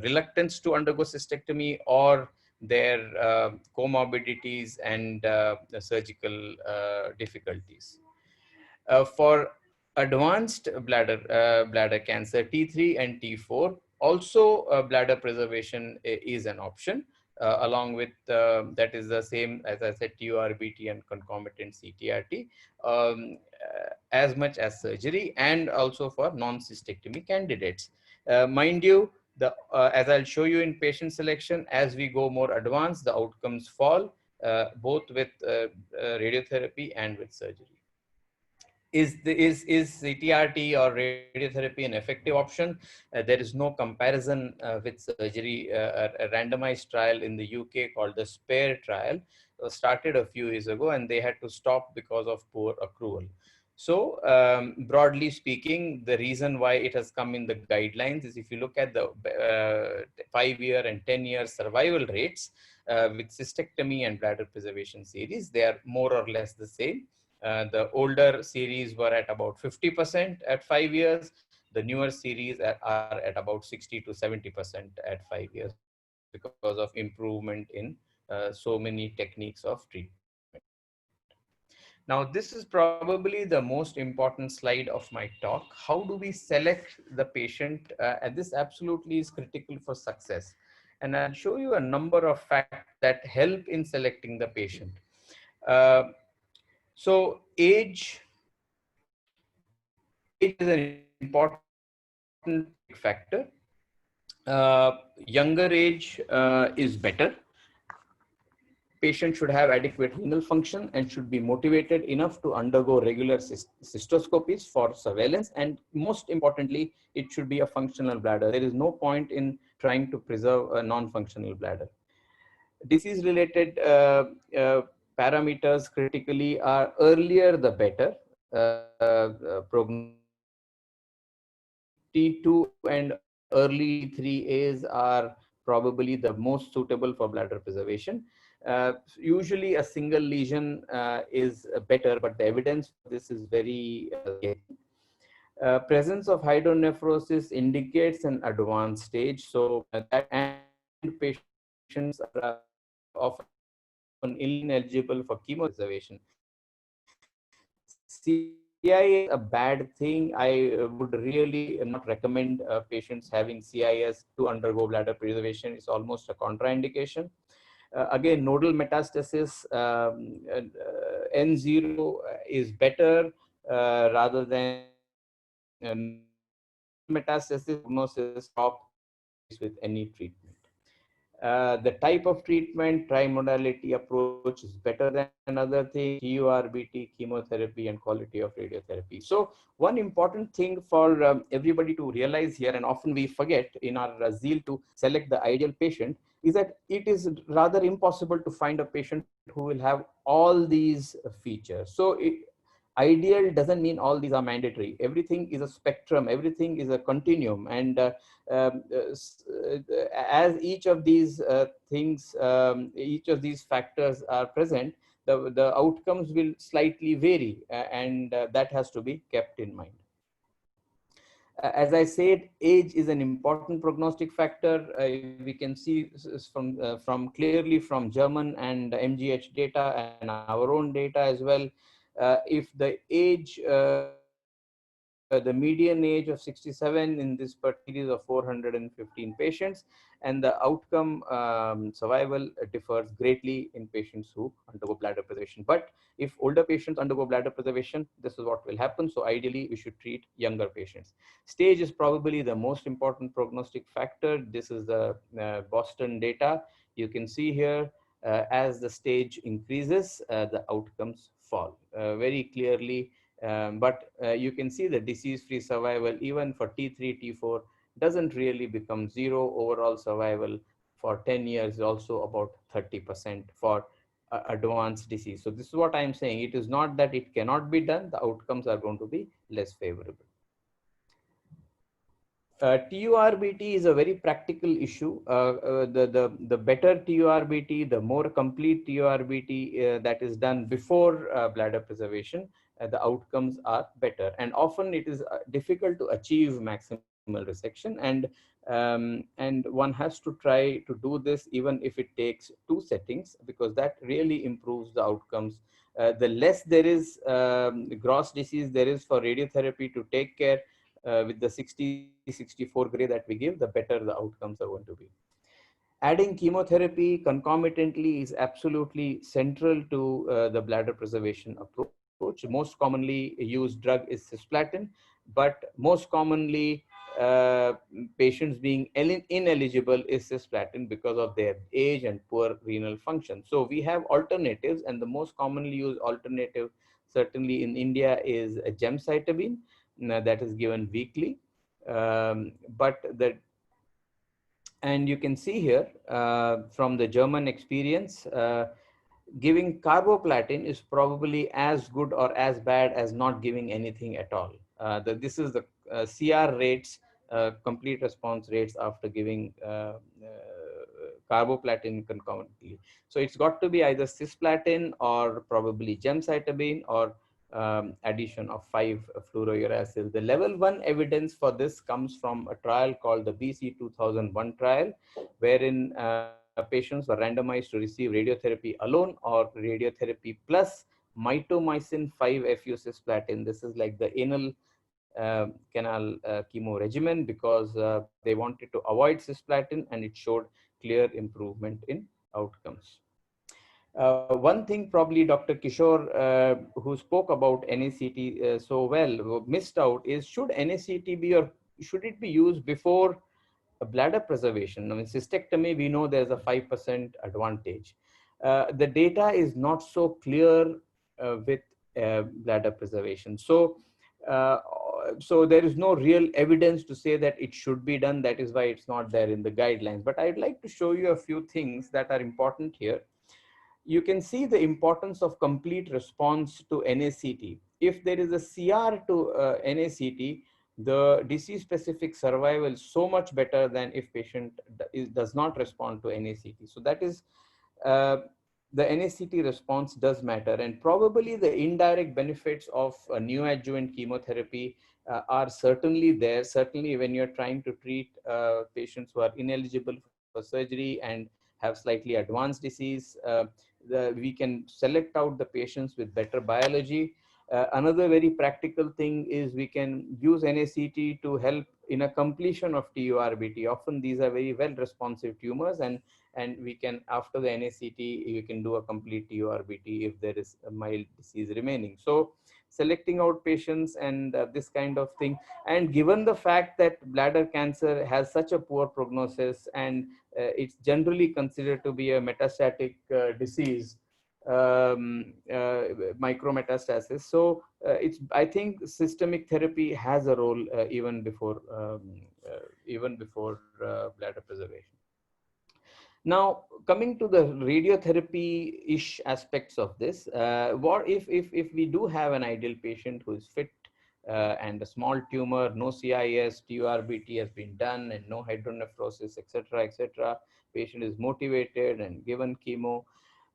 reluctance to undergo cystectomy or their comorbidities and surgical difficulties. For advanced bladder cancer, T3 and T4, also bladder preservation is an option. Along with that is the same as I said, TURBT and concomitant CTRT, as much as surgery, and also for non-cystectomy candidates. Mind you, as I'll show you in patient selection, as we go more advanced, the outcomes fall, both with radiotherapy and with surgery. Is CTRT or radiotherapy an effective option? There is no comparison with surgery. A randomized trial in the UK called the SPARE trial started a few years ago, and they had to stop because of poor accrual. So broadly speaking, the reason why it has come in the guidelines is if you look at the 5-year and 10-year survival rates with cystectomy and bladder preservation series, they are more or less the same. The older series were at about 50% at 5 years. The newer series are at about 60 to 70% at 5 years because of improvement in so many techniques of treatment. Now, this is probably the most important slide of my talk. How do we select the patient? And this absolutely is critical for success. And I'll show you a number of facts that help in selecting the patient. So age is an important factor. Younger age is better. Patient should have adequate renal function and should be motivated enough to undergo regular cystoscopies for surveillance. And most importantly, it should be a functional bladder. There is no point in trying to preserve a non-functional bladder. Disease-related parameters critically are earlier the better. T2 and early T3As are probably the most suitable for bladder preservation. Usually a single lesion is better, but the evidence for this is very presence of hydronephrosis indicates an advanced stage, so that and patients are often ineligible for chemopreservation. CIS is a bad thing. I would really not recommend patients having CIS to undergo bladder preservation. It's almost a contraindication. Again, nodal metastasis, N0 is better rather than metastasis. Prognosis top with any treatment. The type of treatment, trimodality approach is better than another thing, TURBT, chemotherapy, and quality of radiotherapy. So one important thing for everybody to realize here, and often we forget in our zeal to select the ideal patient, is that it is rather impossible to find a patient who will have all these features. So ideal doesn't mean all these are mandatory. Everything is a spectrum, everything is a continuum, and as each of these things, each of these factors are present, the outcomes will slightly vary, and that has to be kept in mind. As I said, age is an important prognostic factor. We can see from clearly from German and MGH data and our own data as well. If the age, the median age of 67 in this series of 415 patients, and the outcome survival differs greatly in patients who undergo bladder preservation. But if older patients undergo bladder preservation, this is what will happen. So ideally, we should treat younger patients. Stage is probably the most important prognostic factor. This is the Boston data. You can see here, as the stage increases, the outcomes fall very clearly. But you can see the disease-free survival, even for T3, T4, doesn't really become zero. Overall survival for 10 years is also about 30% for advanced disease. So this is what I'm saying. It is not that it cannot be done. The outcomes are going to be less favorable. TURBT is a very practical issue. The better TURBT, the more complete TURBT that is done before bladder preservation, the outcomes are better. And often it is difficult to achieve maximal resection, and one has to try to do this even if it takes 2 settings, because that really improves the outcomes. The less there is gross disease there is for radiotherapy to take care with the 60-64 gray that we give, the better the outcomes are going to be. Adding chemotherapy concomitantly is absolutely central to the bladder preservation approach. Most commonly used drug is cisplatin, but most commonly patients being ineligible is cisplatin because of their age and poor renal function. So we have alternatives, and the most commonly used alternative certainly in India is gemcitabine, that is given weekly. And you can see here from the German experience, giving carboplatin is probably as good or as bad as not giving anything at all. This is the CR rates, complete response rates after giving carboplatin concomitantly. So it's got to be either cisplatin or probably gemcitabine or addition of 5-fluorouracil. The level 1 evidence for this comes from a trial called the BC 2001 trial, wherein patients were randomized to receive radiotherapy alone or radiotherapy plus mitomycin 5-FU cisplatin. This is like the anal canal chemo regimen, because they wanted to avoid cisplatin, and it showed clear improvement in outcomes. One thing probably Dr. Kishore, who spoke about NACT so well, missed out is, should NACT be, or should it be used before bladder preservation? I mean, cystectomy, we know there's a 5% advantage. The data is not so clear with bladder preservation. So there is no real evidence to say that it should be done. That is why it's not there in the guidelines. But I'd like to show you a few things that are important here. You can see the importance of complete response to NACT. If there is a CR to NACT, the disease-specific survival is so much better than if patient does not respond to NACT. So that is, the NACT response does matter, and probably the indirect benefits of a neoadjuvant chemotherapy are certainly there. Certainly when you're trying to treat patients who are ineligible for surgery and have slightly advanced disease, we can select out the patients with better biology. Another very practical thing is we can use NACT to help in a completion of TURBT. Often these are very well responsive tumors, and we can, after the NACT, you can do a complete TURBT if there is a mild disease remaining. So selecting out patients and this kind of thing. And given the fact that bladder cancer has such a poor prognosis, and it's generally considered to be a metastatic disease, micrometastasis. So I think systemic therapy has a role even before bladder preservation. Now, coming to the radiotherapy-ish aspects of this, what if we do have an ideal patient who is fit and a small tumor, no CIS, TURBT has been done, and no hydronephrosis, etc., etc. Patient is motivated and given chemo.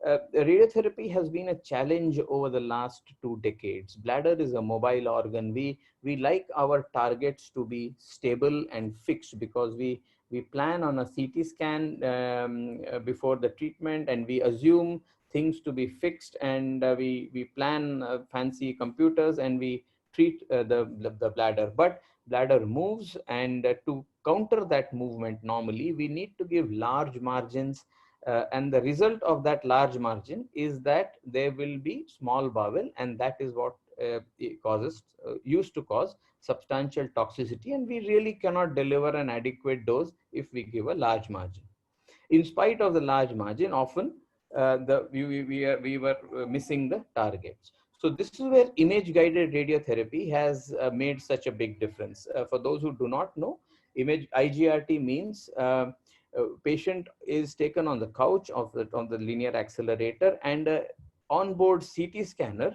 Radiotherapy has been a challenge over the last 2 decades. Bladder is a mobile organ. We like our targets to be stable and fixed, because we plan on a CT scan before the treatment, and we assume things to be fixed, and we plan fancy computers, and we treat the bladder. But bladder moves, and to counter that movement normally, we need to give large margins. And the result of that large margin is that there will be small bowel, and that is what it causes, used to cause substantial toxicity, and we really cannot deliver an adequate dose if we give a large margin. In spite of the large margin, often we were missing the targets. So this is where image guided radiotherapy has made such a big difference. For those who do not know, IGRT means patient is taken on the couch on the linear accelerator, and onboard CT scanner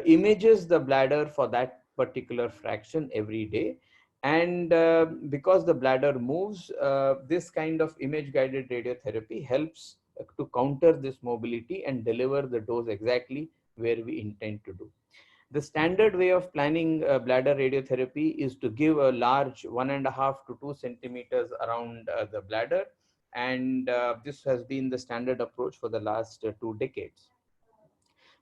images the bladder for that particular fraction every day. And because the bladder moves, this kind of image guided radiotherapy helps to counter this mobility and deliver the dose exactly where we intend to do. The standard way of planning bladder radiotherapy is to give a large 1.5 to 2 centimeters around the bladder. And this has been the standard approach for the last 2 decades.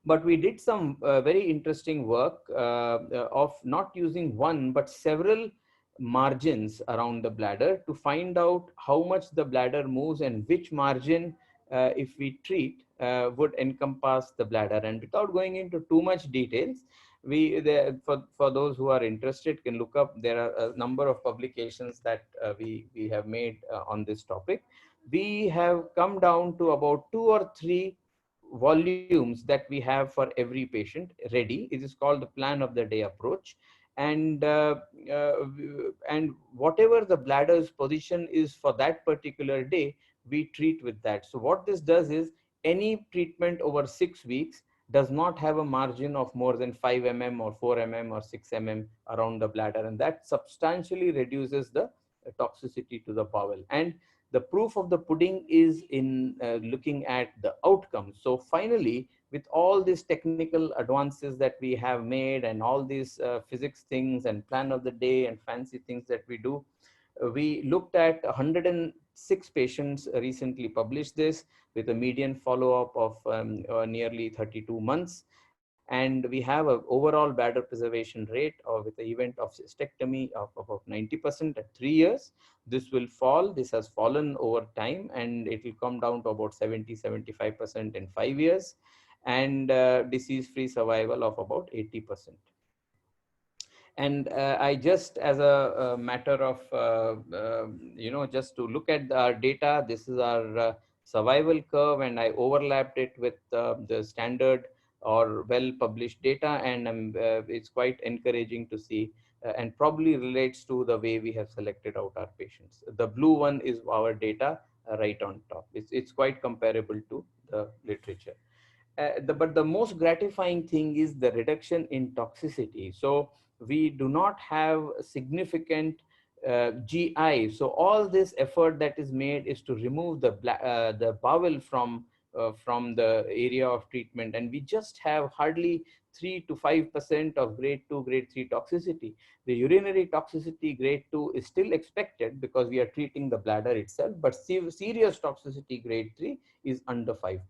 But we did some very interesting work of not using one, but several margins around the bladder to find out how much the bladder moves and which margin, if we treat, would encompass the bladder. And without going into too much details, for those who are interested can look up. There are a number of publications that we have made on this topic. We have come down to about 2 or 3 volumes that we have for every patient ready. It is called the plan of the day approach. And whatever the bladder's position is for that particular day, we treat with that. So what this does is, any treatment over 6 weeks does not have a margin of more than 5 mm or 4 mm or 6 mm around the bladder, and that substantially reduces the toxicity to the bowel. And the proof of the pudding is in looking at the outcomes. So finally, with all these technical advances that we have made and all these physics things and plan of the day and fancy things that we do, we looked at 106 patients, recently published this, with a median follow-up of nearly 32 months. And we have an overall bladder preservation rate with the event of cystectomy of about 90% at 3 years. This will fall. This has fallen over time, and it will come down to about 70-75% in 5 years, and disease-free survival of about 80%. And I just, as a matter of, just to look at our data, this is our survival curve, and I overlapped it with the standard or well-published data, and it's quite encouraging to see, and probably relates to the way we have selected out our patients. The blue one is our data right on top. It's quite comparable to the literature. But the most gratifying thing is the reduction in toxicity. So we do not have significant GI. So all this effort that is made is to remove the bowel from the area of treatment, and we just have hardly 3 to 5% of grade 2, grade 3 toxicity. The urinary toxicity grade 2 is still expected because we are treating the bladder itself, but serious toxicity grade 3 is under 5%.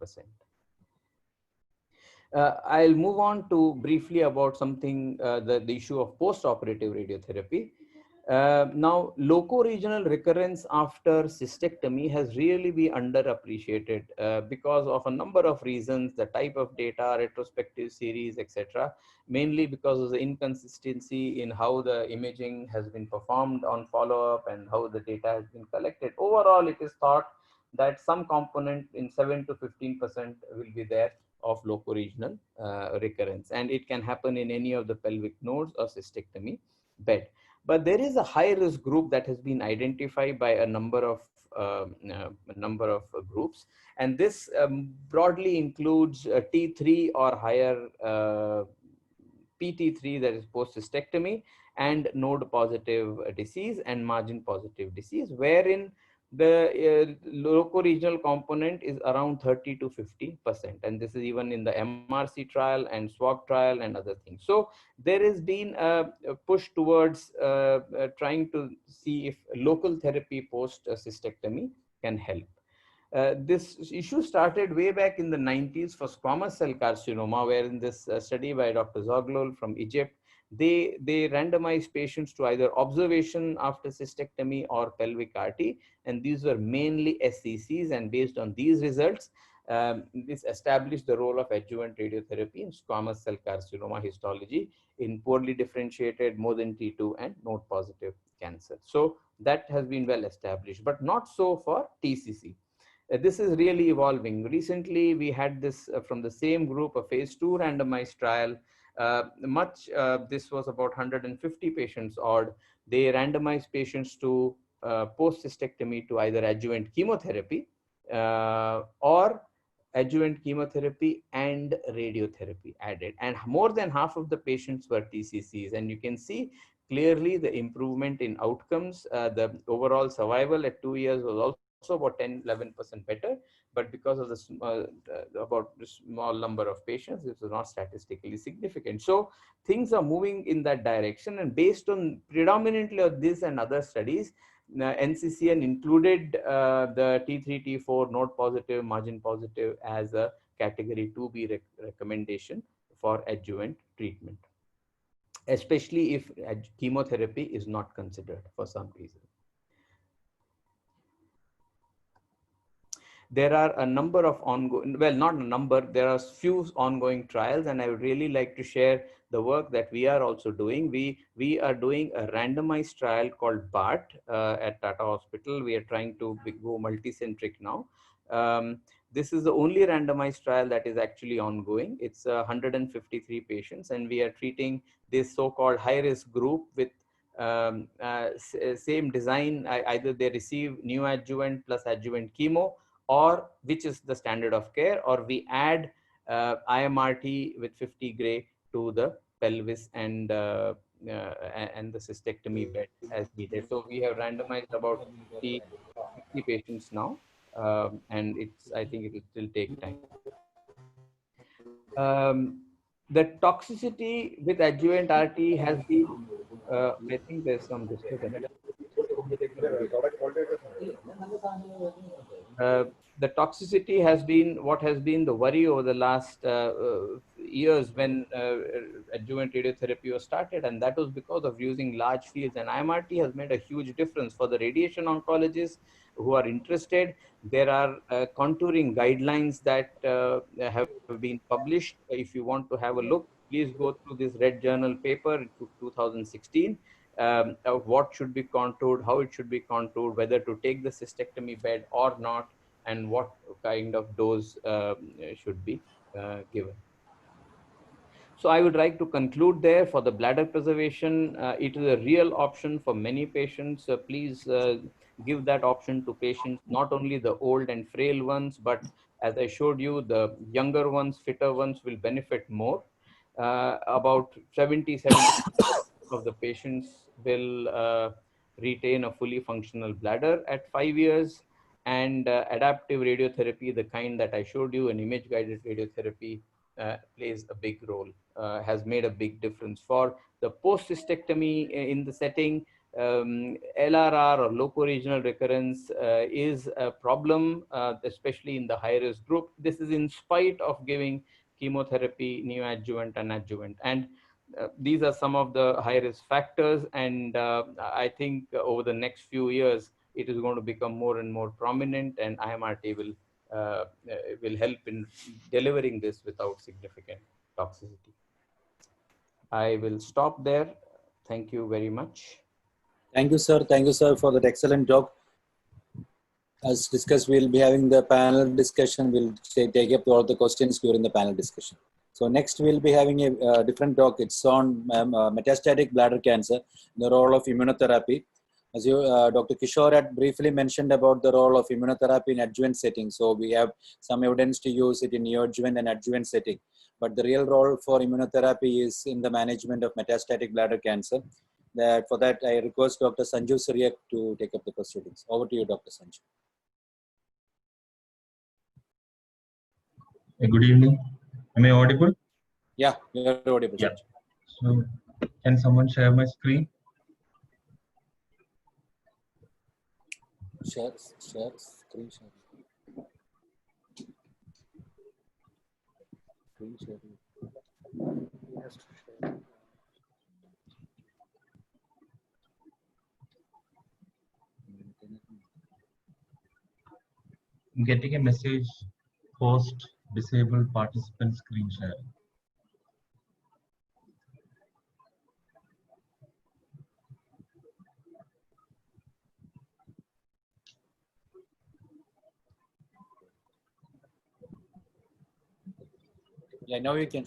I'll move on to briefly about something, the issue of post-operative radiotherapy. Now, loco-regional recurrence after cystectomy has really been underappreciated because of a number of reasons: the type of data, retrospective series, etc. Mainly because of the inconsistency in how the imaging has been performed on follow-up and how the data has been collected. Overall, it is thought that some component in 7 to 15% will be there of loco-regional recurrence, and it can happen in any of the pelvic nodes or cystectomy bed. But there is a high risk group that has been identified by a number of groups, and this broadly includes T3 or higher PT3, that is post cystectomy, and node positive disease and margin positive disease, wherein the loco-regional component is around 30 to 50%, and this is even in the MRC trial and SWOG trial and other things. So there has been a push towards trying to see if local therapy post cystectomy can help. This issue started way back in the 90s for squamous cell carcinoma, where in this study by Dr. Zoglol from Egypt, they randomized patients to either observation after cystectomy or pelvic RT, and these were mainly SCCs, and based on these results, this established the role of adjuvant radiotherapy in squamous cell carcinoma histology in poorly differentiated Moden T2 and node positive cancer. So that has been well established, but not so for TCC. This is really evolving. Recently, we had this from the same group, a phase 2 randomized trial. This was about 150 patients odd. They randomized patients to post-cystectomy to either adjuvant chemotherapy or adjuvant chemotherapy and radiotherapy added. And more than half of the patients were TCCs. And you can see clearly the improvement in outcomes. The overall survival at 2 years was also about 10-11% better, but because of the small number of patients, this was not statistically significant. So things are moving in that direction, and based on predominantly of this and other studies, NCCN included the T3, T4 node positive, margin positive as a category 2B recommendation for adjuvant treatment, especially if chemotherapy is not considered for some reason. There are a number of ongoing, well, not a number, there are few ongoing trials, and I would really like to share the work that we are also doing. We are doing a randomized trial called BART at Tata Hospital. We are trying to go multicentric now. This is the only randomized trial that is actually ongoing. It's 153 patients, and we are treating this so-called high-risk group with same design. Either they receive neoadjuvant plus adjuvant chemo, or which is the standard of care, or we add IMRT with 50 Gray to the pelvis and the cystectomy bed as needed. So we have randomized about 50 patients now, and I think it will still take time. The toxicity with adjuvant RT has been, I think there's some disturbance. The toxicity has been what has been the worry over the last years when adjuvant radiotherapy was started, and that was because of using large fields. And IMRT has made a huge difference for the radiation oncologists who are interested. There are contouring guidelines that have been published. If you want to have a look, please go through this Red Journal paper, 2016. Of what should be contoured, how it should be contoured, whether to take the cystectomy bed or not, and what kind of dose should be given. So I would like to conclude there. For the bladder preservation, it is a real option for many patients. Please give that option to patients, not only the old and frail ones, but as I showed you, the younger ones, fitter ones will benefit more. About 70% of the patients will retain a fully functional bladder at 5 years. And adaptive radiotherapy, the kind that I showed you, an image-guided radiotherapy, plays a big role, has made a big difference. For the post-cystectomy in the setting, LRR or loco-regional recurrence is a problem, especially in the high-risk group. This is in spite of giving chemotherapy, neoadjuvant and adjuvant. And these are some of the high-risk factors. And I think over the next few years, it is going to become more and more prominent, and IMRT will help in delivering this without significant toxicity. I will stop there. Thank you very much. Thank you, sir. Thank you, sir, for that excellent talk. As discussed, we'll be having the panel discussion. We'll take up all the questions during the panel discussion. So next, we'll be having a different talk. It's on metastatic bladder cancer, the role of immunotherapy. As you, Dr. Kishore had briefly mentioned about the role of immunotherapy in adjuvant setting. So we have some evidence to use it in neoadjuvant and adjuvant setting. But the real role for immunotherapy is in the management of metastatic bladder cancer. For that, I request Dr. Sanju Suryak to take up the proceedings. Over to you, Dr. Sanju. Good evening. Am I audible? Yeah, you're audible. Yeah. So, can someone share my screen? Share screen share. Screen share. I'm getting a message post disabled participant screen share. Yeah, now you can.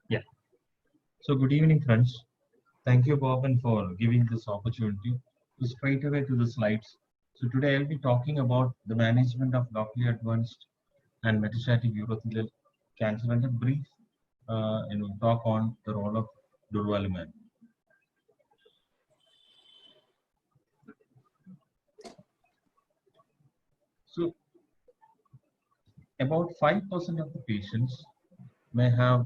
Yeah. So good evening, friends. Thank you, Boban, for giving this opportunity to straight away to the slides. So today I'll be talking about the management of locally advanced and metastatic urothelial cancer and a brief talk on the role of durvalumab. So about 5% of the patients may have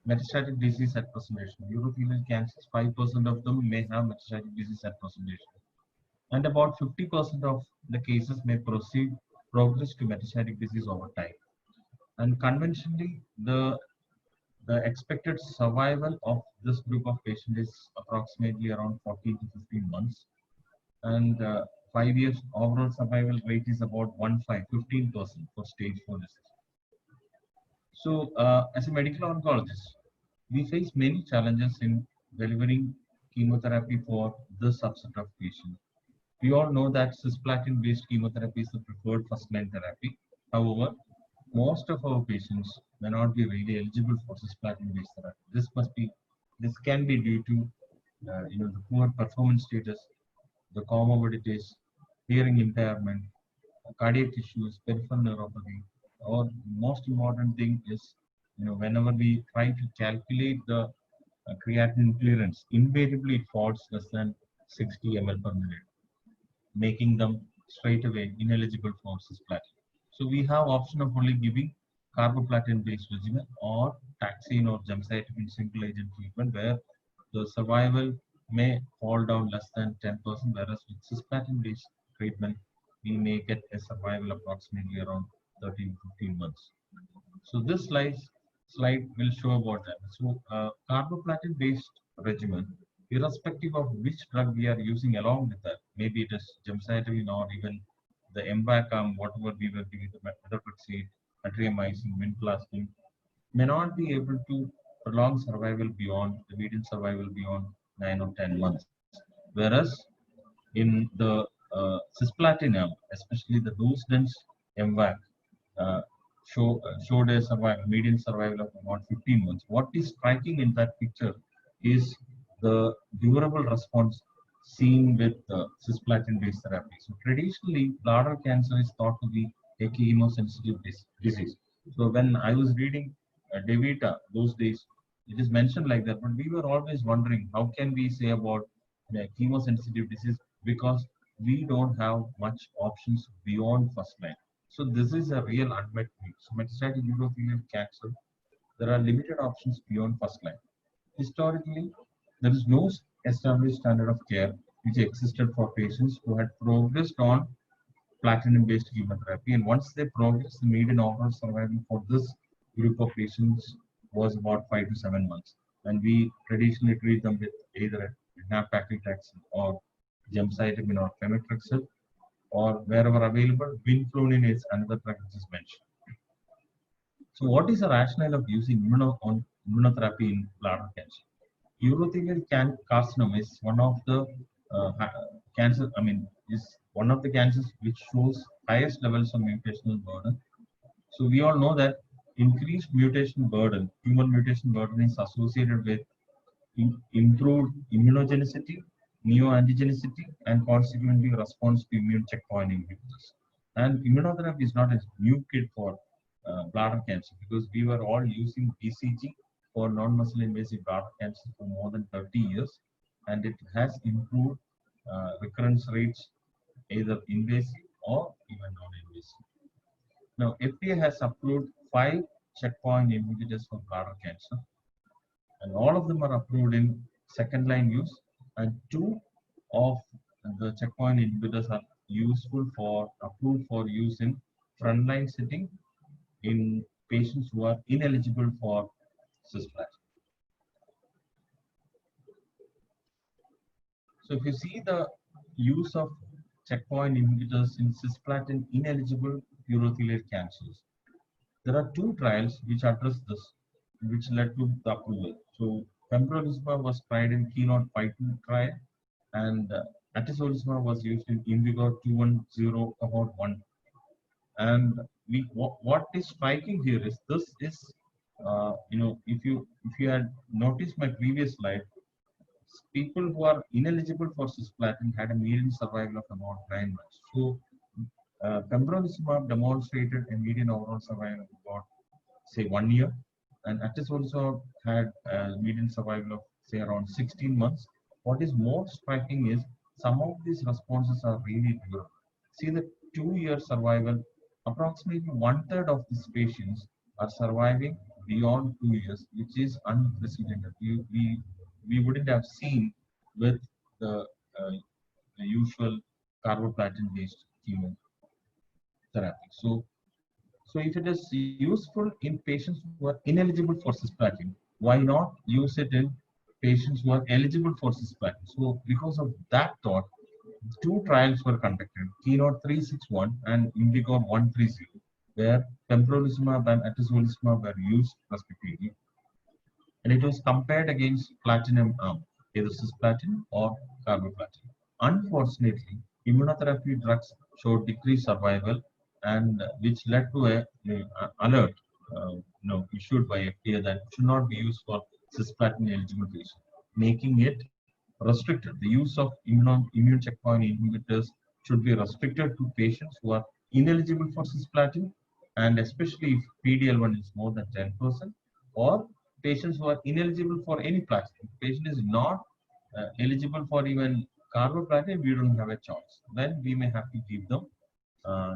metastatic disease at presentation. Urothelial cancers, 5% of them may have metastatic disease at presentation. And about 50% of the cases may progress to metastatic disease over time. And conventionally, the expected survival of this group of patients is approximately around 14 to 15 months. And 5 years overall survival rate is about 15% for stage 4 disease. So as a medical oncologist, we face many challenges in delivering chemotherapy for this subset of patients. We all know that cisplatin-based chemotherapy is the preferred first-line therapy. However, most of our patients may not be really eligible for cisplatin-based therapy. This can be due to the poor performance status, the comorbidities, hearing impairment, cardiac issues, peripheral neuropathy, or most important thing is, whenever we try to calculate the creatinine clearance, invariably it falls less than 60 ml per minute, making them straight away ineligible for cisplatin. So we have option of only giving carboplatin-based regimen or taxane or gemcitabine single-agent treatment, where the survival may fall down less than 10%, whereas with cisplatin-based treatment, we may get a survival approximately around 13 to 15 months. So this slide will show about that. So carboplatin-based regimen, irrespective of which drug we are using along with that, maybe it is gemcitabine or even the Embacam, whatever we were giving, the methotrexate, adriamycin, vinblastine, may not be able to prolong survival beyond the median survival beyond 9 or 10 months. Whereas in the cisplatin, especially the dose-dense MVAC, showed a median survival of about 15 months. What is striking in that picture is the durable response seen with cisplatin-based therapy. So traditionally, bladder cancer is thought to be a chemosensitive disease. So when I was reading Devita those days, it is mentioned like that, but we were always wondering how can we say about chemosensitive disease, because we don't have much options beyond first line. So this is a real unmet need. So metastatic urothelial cancer, there are limited options beyond first line. Historically, there is no established standard of care which existed for patients who had progressed on platinum-based chemotherapy. And once they progress, the median overall survival for this group of patients was about 5 to 7 months. And we traditionally treat them with either nab-paclitaxel or gemcitabine or pemetrexed, or wherever available, vinflunine is another drug which is mentioned. So what is the rationale of using immunotherapy in bladder cancer? Urothelial carcinoma is one of the cancers which shows highest levels of mutational burden. So we all know that increased mutation burden, human mutation burden, is associated with improved immunogenicity, neoantigenicity, and consequently response to immune checkpoint inhibitors. And immunotherapy is not a new kid for bladder cancer, because we were all using BCG for non-muscle invasive bladder cancer for more than 30 years, and it has improved recurrence rates, either invasive or even non-invasive. Now, FDA has approved 5 checkpoint inhibitors for bladder cancer, and all of them are approved in second-line use, and 2 of the checkpoint inhibitors are approved for use in frontline setting in patients who are ineligible for cisplatin. So if you see the use of checkpoint inhibitors in cisplatin ineligible urothelial cancers. There are two trials which address this, which led to the approval. So pembrolizumab was tried in Keynote 5.2 trial, and atezolizumab was used in InVigor 210 about 1. And what is striking here is this is if you had noticed my previous slide, people who are ineligible for cisplatin had a median survival of about 9 months. So pembrolizumab demonstrated a median overall survival of about say 1 year, and atezolizumab had a median survival of say around 16 months. What is more striking is some of these responses are really durable. See the 2-year survival, approximately 1/3 of these patients are surviving beyond 2 years, which is unprecedented. We wouldn't have seen with the usual carboplatin-based chemotherapy. So if it is useful in patients who are ineligible for cisplatin, why not use it in patients who are eligible for cisplatin? So because of that thought, 2 trials were conducted, Keynote 361 and InVigor 130, where pembrolizumab and atezolizumab were used respectively, and it was compared against platinum arm, either cisplatin or carboplatin. Unfortunately, immunotherapy drugs showed decreased survival, and which led to a alert issued by FDA that should not be used for cisplatin eligible patients, making it restricted. The use of immune checkpoint inhibitors should be restricted to patients who are ineligible for cisplatin, and especially if PD-L1 is more than 10%, or patients who are ineligible for any platinum. If the patient is not eligible for even carboplatin, we don't have a choice. Then we may have to give them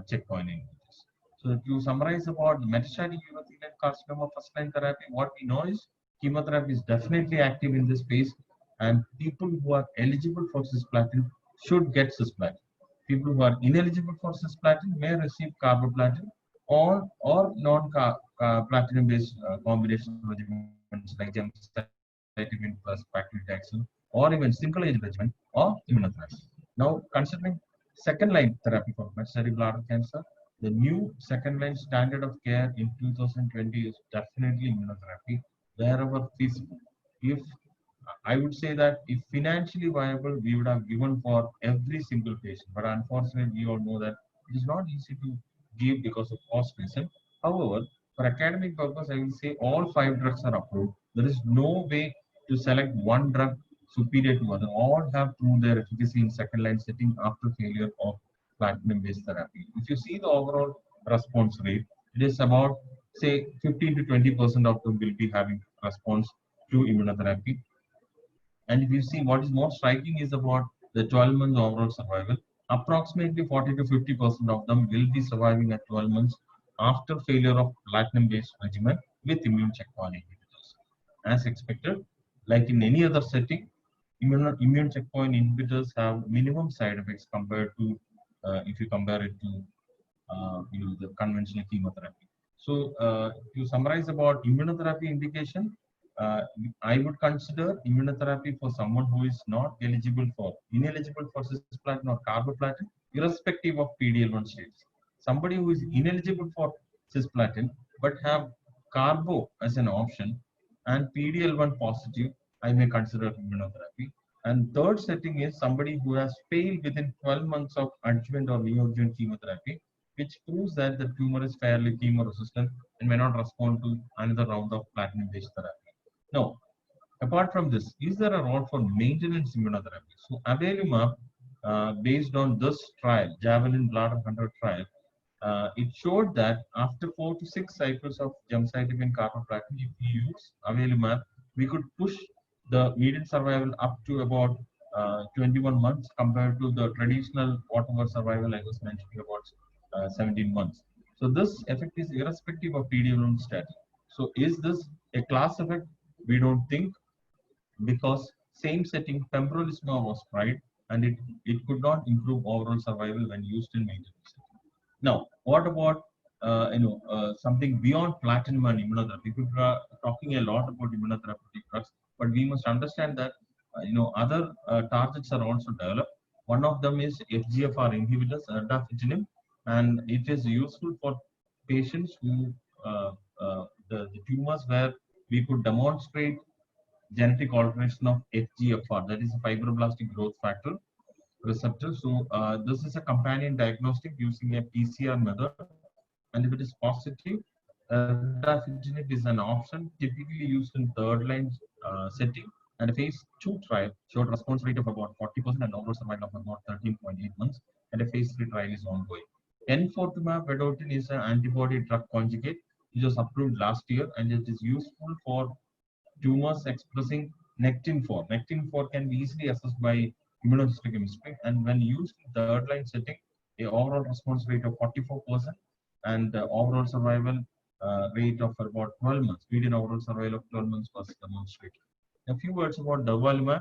checkpoint inhibitors. So to summarize about metastatic urothelial carcinoma first-line therapy, what we know is chemotherapy is definitely active in this space, and people who are eligible for cisplatin should get cisplatin. People who are ineligible for cisplatin may receive carboplatin or non-platinum-based combination regimens like gemcitabine plus paclitaxel, or even single-agent regimen or immunotherapy. Now, considering second-line therapy for metastatic bladder cancer, the new second-line standard of care in 2020 is definitely immunotherapy wherever feasible. If I would say that if financially viable, we would have given for every single patient, but unfortunately, we all know that it is not easy to give because of cost reason. However, for academic purpose, I will say all 5 drugs are approved. There is no way to select one drug superior to other. All have proved their efficacy in second-line setting after failure of platinum-based therapy. If you see the overall response rate, it is about say 15 to 20% of them will be having response to immunotherapy. And if you see what is more striking is about the 12 months overall survival. Approximately 40 to 50% of them will be surviving at 12 months after failure of platinum-based regimen with immune checkpoint inhibitors. As expected, like in any other setting, immune checkpoint inhibitors have minimum side effects compared to if you compare it to the conventional chemotherapy. So to summarize about immunotherapy indication, I would consider immunotherapy for someone who is not ineligible for cisplatin or carboplatin, irrespective of PD-L1 status. Somebody who is ineligible for cisplatin but have carbo as an option and PD-L1 positive, I may consider immunotherapy. And third setting is somebody who has failed within 12 months of adjuvant or neoadjuvant chemotherapy, which proves that the tumor is fairly chemo-resistant and may not respond to another round of platinum-based therapy. Now, apart from this, is there a role for maintenance immunotherapy? So, avelumab, based on this trial, Javelin Bladder 100 trial, it showed that after 4 to 6 cycles of gemcitabine carboplatin, if we use avelumab, we could push the median survival up to about 21 months compared to the traditional whatever survival I was mentioning about 17 months. So this effect is irrespective of PD-L1 status. So is this a class effect? We don't think, because same setting pembrolizumab was tried and it could not improve overall survival when used in maintenance. Now, what about something beyond platinum and immunotherapy? We are talking a lot about immunotherapeutic drugs, but we must understand that other targets are also developed. One of them is FGFR inhibitors, erdafitinib, and it is useful for patients who the tumors where we could demonstrate genetic alteration of FGFR, that is a fibroblastic growth factor receptor. So this is a companion diagnostic using a PCR method, and if it is positive, erdafitinib is an option typically used in third line setting, and a phase 2 trial showed response rate of about 40% and overall survival of about 13.8 months, and a phase 3 trial is ongoing. Enfortumab vedotin is an antibody drug conjugate which was approved last year, and it is useful for tumors expressing Nectin-4. Nectin-4 can be easily assessed by immunohistochemistry, and when used in third line setting, the overall response rate of 44% and overall survival rate of about 12 months, median overall survival of 12 months was demonstrated. A few words about durvalumab.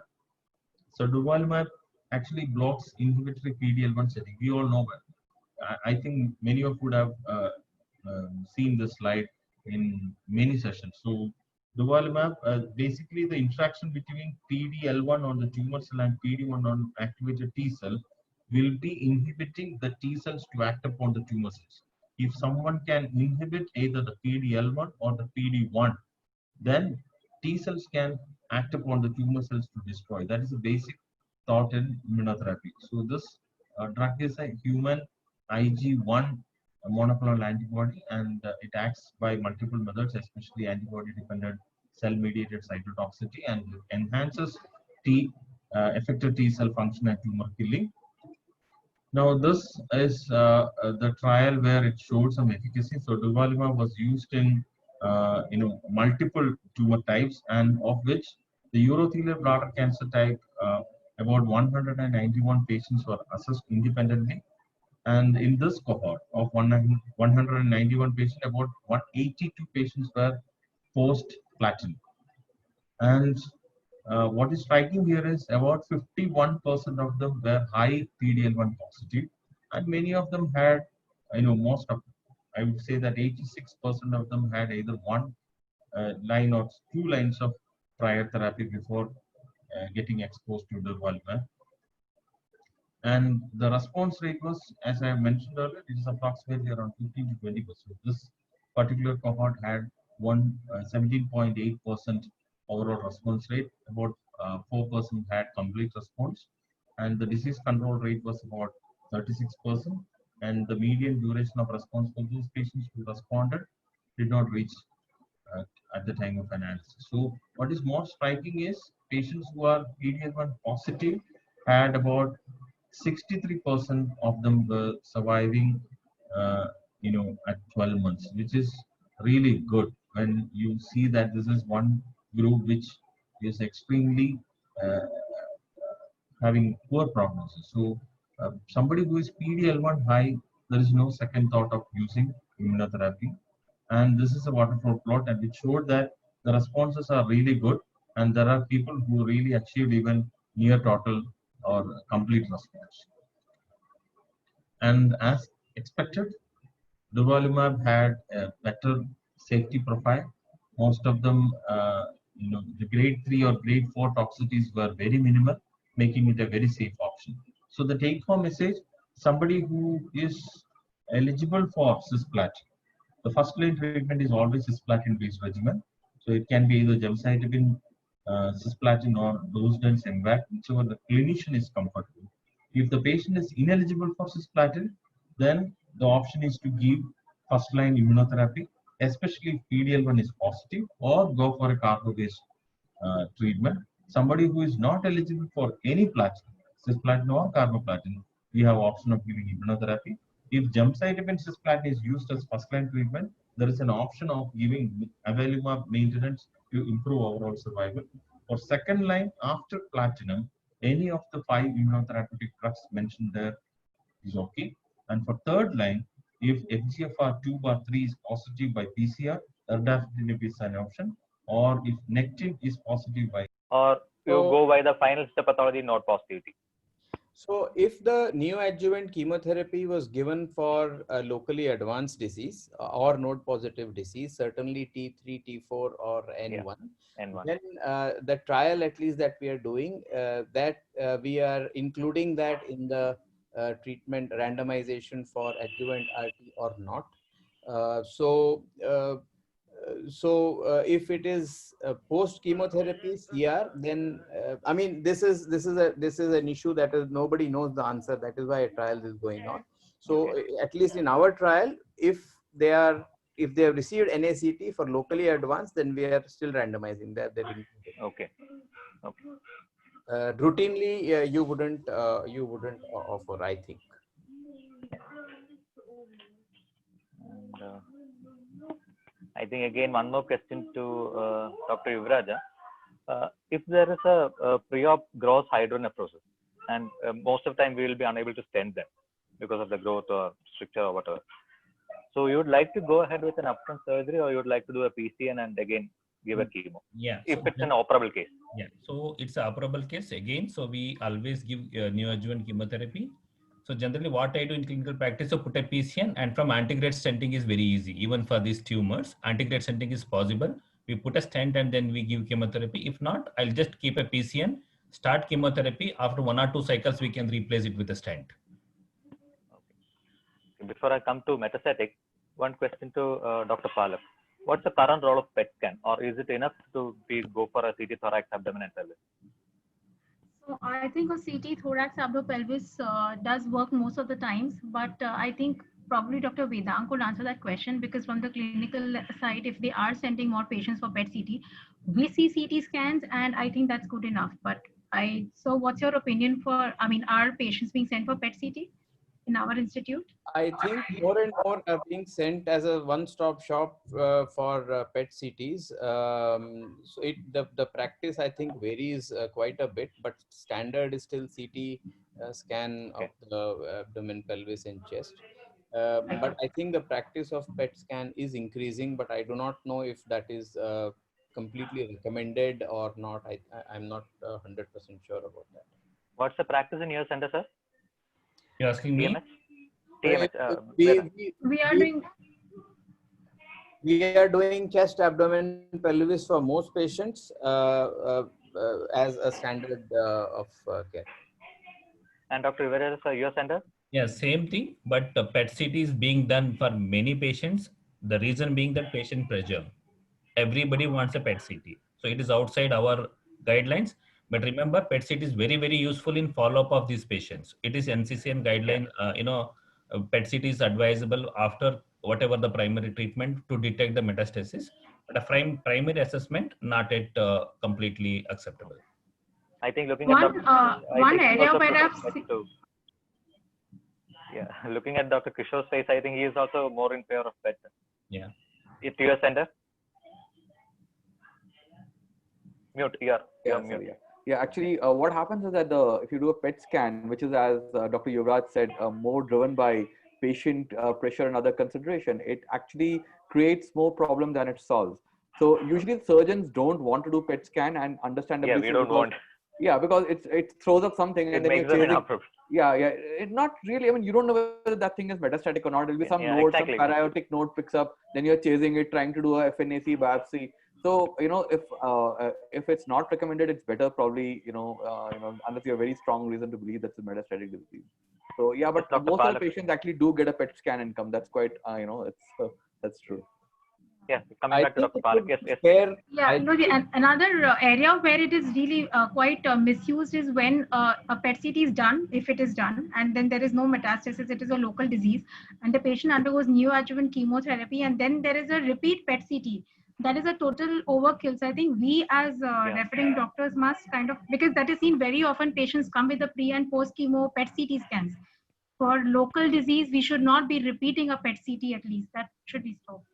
So durvalumab actually blocks inhibitory PD-L1 setting. We all know that. I think many of you would have seen this slide in many sessions. So durvalumab, basically the interaction between PD-L1 on the tumor cell and PD-1 on activated T cell will be inhibiting the T cells to act upon the tumor cells. If someone can inhibit either the PD-L1 or the PD-1, then T cells can act upon the tumor cells to destroy. That is a basic thought in immunotherapy. So this drug is a human Ig1 monoclonal antibody, and it acts by multiple methods, especially antibody-dependent cell-mediated cytotoxicity, and enhances effector T cell function and tumor killing. Now, this is the trial where it showed some efficacy. So, durvalumab was used in multiple tumor types, and of which the urothelial bladder cancer type, about 191 patients were assessed independently. And in this cohort of 191 patients, about 182 patients were post-platinum. And what is striking here is about 51% of them were high PD-L1 positive, and many of them had, most of, I would say that 86% of them had either one line or 2 lines of prior therapy before getting exposed to durvalumab. And the response rate was, as I mentioned earlier, it is approximately around 15 to 20%. This particular cohort had 17.8% overall response rate, about 4% had complete response, and the disease control rate was about 36%, and the median duration of response for those patients who responded did not reach at the time of analysis. So what is more striking is patients who are PD-L1 positive had about 63% of them were surviving, at 12 months, which is really good when you see that this is one group which is extremely having poor prognosis. So somebody who is PD-L1 high, there is no second thought of using immunotherapy. And this is a waterfall plot, and it showed that the responses are really good, and there are people who really achieved even near total or complete response. And as expected, durvalumab had a better safety profile. Most of them, the grade 3 or grade 4 toxicities were very minimal, making it a very safe option. So the take-home message: somebody who is eligible for cisplatin, the first line treatment is always cisplatin-based regimen. So it can be either gemcitabine, cisplatin, or dose-dense MVAC, whichever the clinician is comfortable. If the patient is ineligible for cisplatin, then the option is to give first-line immunotherapy, especially if PD-L1 is positive, or go for a carbo-based treatment. Somebody who is not eligible for any platinum, cisplatin or carboplatin, we have option of giving immunotherapy. If gemcitabine cisplatin is used as first-line treatment, there is an option of giving avelumab maintenance to improve overall survival. For second line after platinum, any of the 5 immunotherapeutic drugs mentioned there is okay. And for third line, if FGFR2/3 is positive by PCR, erdafitinib is an option. Or if Nectin is positive by, or you go by the final histopathology node positivity. So if the neoadjuvant chemotherapy was given for a locally advanced disease or node positive disease, certainly T3, T4 or N1, N1. then the trial at least that we are doing, we are including that in the treatment randomization for adjuvant RT or not. If it is post chemotherapy CR, then I mean this is an issue that is nobody knows the answer. That is why a trial is going on. So at least in our trial, if they have received NACT for locally advanced, then we are still randomizing that. Okay. Routinely, you wouldn't offer, I think. And, I think again one more question to Dr. Yuvaraja. If there is a pre-op gross hydronephrosis, and most of the time we will be unable to stent them because of the growth or stricture or whatever. So you would like to go ahead with an upfront surgery, or you would like to do a PCN and again give a chemo? Yeah. If it's an operable case. Yeah. So it's an operable case again. So we always give neoadjuvant chemotherapy. So generally what I do in clinical practice, so put a PCN, and from antegrade stenting is very easy. Even for these tumors, antegrade stenting is possible. We put a stent and then we give chemotherapy. If not, I'll just keep a PCN, start chemotherapy. After 1 or 2 cycles, we can replace it with a stent. Okay. Before I come to metastatic, one question to Dr. Palak. What's the current role of PET scan, or is it enough to go for a CT thorax, abdomen and pelvis? So I think a CT thorax abdo-pelvis does work most of the times, but I think probably Dr. Vedant could answer that question, because from the clinical side, if they are sending more patients for PET CT, we see CT scans, and I think that's good enough. But so what's your opinion for, are patients being sent for PET CT in our institute? I think more and more are being sent as a one-stop shop for PET CTs. So the practice, I think, varies quite a bit, but standard is still CT scan of the abdomen, pelvis and chest. But I think the practice of PET scan is increasing, but I do not know if that is completely recommended or not. I'm not 100% sure about that. What's the practice in your center, sir? You're asking me? TMH. We are doing chest, abdomen, pelvis for most patients as a standard of care. And Dr. Yuvaraja, sir, your center? Yeah, same thing, but the PET CT is being done for many patients. The reason being that patient pressure. Everybody wants a PET CT. So it is outside our guidelines. But remember, PET CT is very, very useful in follow-up of these patients. It is NCCN guideline, PET CT is advisable after whatever the primary treatment to detect the metastasis. But a primary assessment, not yet completely acceptable. I think looking one at area where looking at Dr. Kishore's face, I think he is also more in favor of PET. Yeah. To your center? Mute. You're mute. Yeah, actually, what happens is that if you do a PET scan, which is, as Dr. Yuvraj said, more driven by patient pressure and other consideration, it actually creates more problem than it solves. So usually surgeons don't want to do PET scan, and understandably. Yeah, we don't want. Yeah, because it throws up something, and it makes them inappropriate. Yeah. It's not really. I mean, you don't know whether that thing is metastatic or not. There'll be some node, some parabiotic node picks up. Then you're chasing it, trying to do a FNAC biopsy. So if it's not recommended, it's better probably unless you have a very strong reason to believe that's a metastatic disease. So yeah, but most of the patients actually do get a PET scan and come. That's quite that's true. Yeah, coming back to Dr. Palak. Yes. Another area where it is really quite misused is when a PET CT is done, if it is done, and then there is no metastasis, it is a local disease, and the patient undergoes neoadjuvant chemotherapy, and then there is a repeat PET CT. That is a total overkill. So I think we as referring doctors must because that is seen very often, patients come with the pre and post chemo PET CT scans. For local disease, we should not be repeating a PET CT at least. That should be stopped.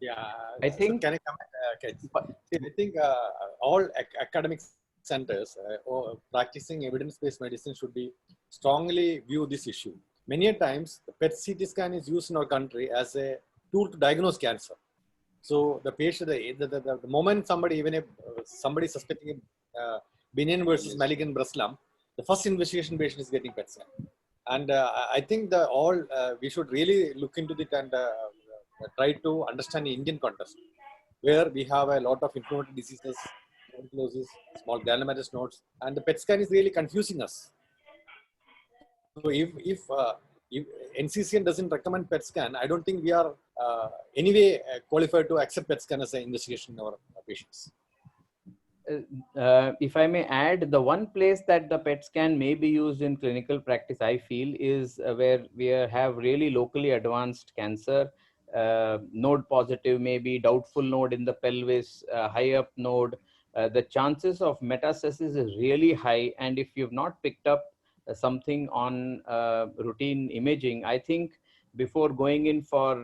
Yeah, I think. Can I comment? I think all academic centers or practicing evidence-based medicine should be strongly view this issue. Many times, the PET CT scan is used in our country as a tool to diagnose cancer. So the patient, the moment somebody suspecting benign versus malignant breast lump, the first investigation patient is getting PET scan. And I think we should really look into it and try to understand the Indian context, where we have a lot of inflammatory diseases, tuberculosis, small granulomatous nodes, and the PET scan is really confusing us. So if NCCN doesn't recommend PET scan, I don't think we are anyway qualified to accept PET scan as an investigation in our patients. If I may add, the one place that the PET scan may be used in clinical practice, I feel, is where we have really locally advanced cancer, node positive, maybe doubtful node in the pelvis, high up node. The chances of metastasis is really high. And if you've not picked up something on routine imaging, I think before going in for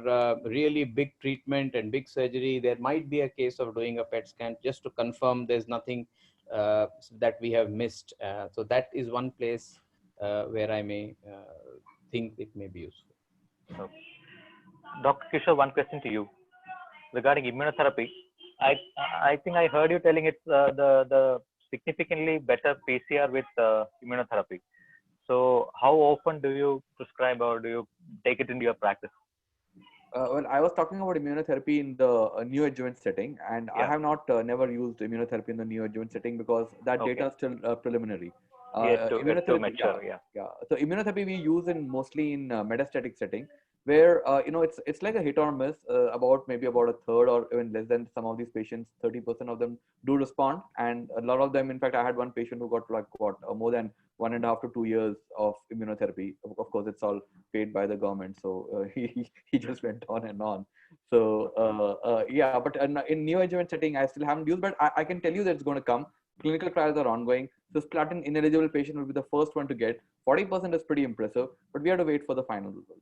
really big treatment and big surgery, there might be a case of doing a PET scan just to confirm there's nothing that we have missed. So that is one place where I may think it may be useful. Okay. Dr. Kishore, one question to you regarding immunotherapy. I think I heard you telling it's the significantly better PCR with immunotherapy. So how often do you prescribe or do you take it into your practice? Well, I was talking about immunotherapy in the neoadjuvant setting, and I have not never used immunotherapy in the neoadjuvant setting because that data is still preliminary. Too mature, yeah. So immunotherapy we use mostly in metastatic setting, where it's like a hit or miss. About a third or even less than some of these patients, 30% of them do respond, and a lot of them. In fact, I had one patient who got more than 1.5 to 2 years of immunotherapy. Of course, it's all paid by the government, so he just went on and on. So but in neoadjuvant setting, I still haven't used, but I can tell you that it's going to come. Clinical trials are ongoing. Cisplatin ineligible patient will be the first one to get. 40% is pretty impressive, but we have to wait for the final results.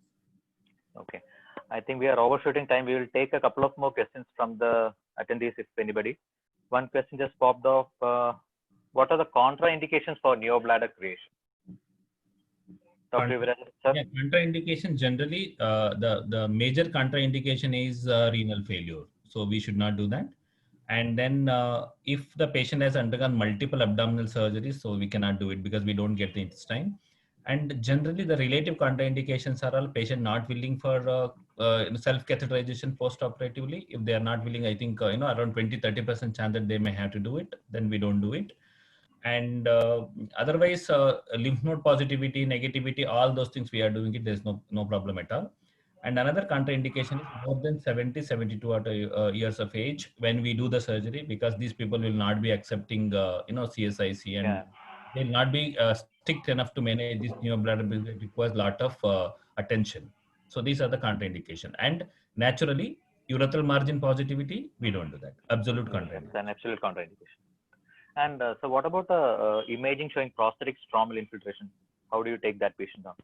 Okay, I think we are overshooting time. We will take a couple of more questions from the attendees, if anybody. One question just popped off. What are the contraindications for neobladder creation? Dr. Viren, sir? Yeah, contraindication generally, the major contraindication is renal failure. So we should not do that. And then if the patient has undergone multiple abdominal surgeries, so we cannot do it because we don't get the intestine. And generally the relative contraindications are all patient not willing for self-catheterization post-operatively. If they are not willing, I think around 20-30% chance that they may have to do it, then we don't do it. And otherwise lymph node positivity, negativity, all those things we are doing it. There's no problem at all. And another contraindication is more than 72 years of age when we do the surgery, because these people will not be accepting CSIC, and they'll not be strict enough to manage this neobladder because it requires a lot of attention. So these are the contraindication. And naturally, urethral margin positivity, we don't do that. Absolute contraindication. It's an absolute contraindication. And so what about imaging showing prostatic stromal infiltration? How do you take that patient on?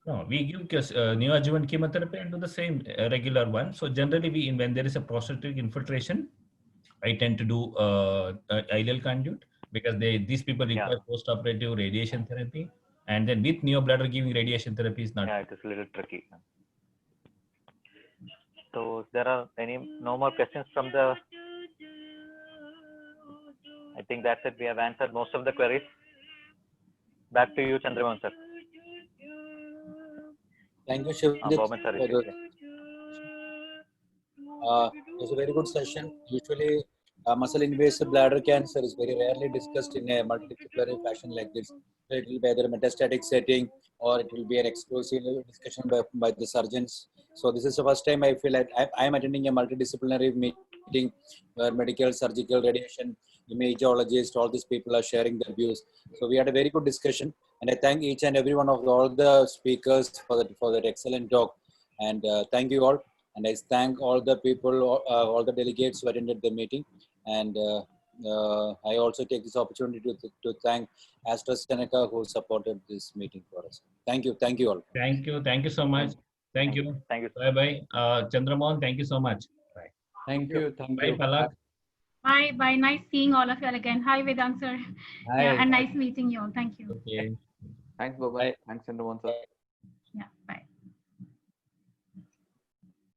No, we give neoadjuvant chemotherapy and do the same regular one. So generally, when there is a prostatic infiltration, I tend to do ileal conduit because these people require post-operative radiation therapy, and then with neobladder giving radiation therapy is not. Yeah, it is a little tricky. So there are no more questions from the. I think that's it. We have answered most of the queries. Back to you, Chandramohan sir. Thank you, Shivjit. It was a very good session. Usually, muscle invasive bladder cancer is very rarely discussed in a multidisciplinary fashion like this. So it will be either a metastatic setting or it will be an exclusive discussion by the surgeons. So this is the first time I feel like I am attending a multidisciplinary meeting where medical, surgical, radiation, imagologists, all these people are sharing their views. So we had a very good discussion, and I thank each and every one of all the speakers for that excellent talk. And thank you all. And I thank all the people, all the delegates who attended the meeting. And I also take this opportunity to thank AstraZeneca who supported this meeting for us. Thank you. Thank you all. Thank you. Thank you so much. Thank you. Thank you. Bye-bye. Chandramohan, thank you so much. Bye. Thank you. Thank you. Bye, Palak. Bye. Bye. Nice seeing all of you all again. Hi, Vedant sir. Hi. Yeah, and nice meeting you all. Thank you. Okay. Thanks, Bye-bye. Thanks, Chandramohan sir. Yeah. Bye.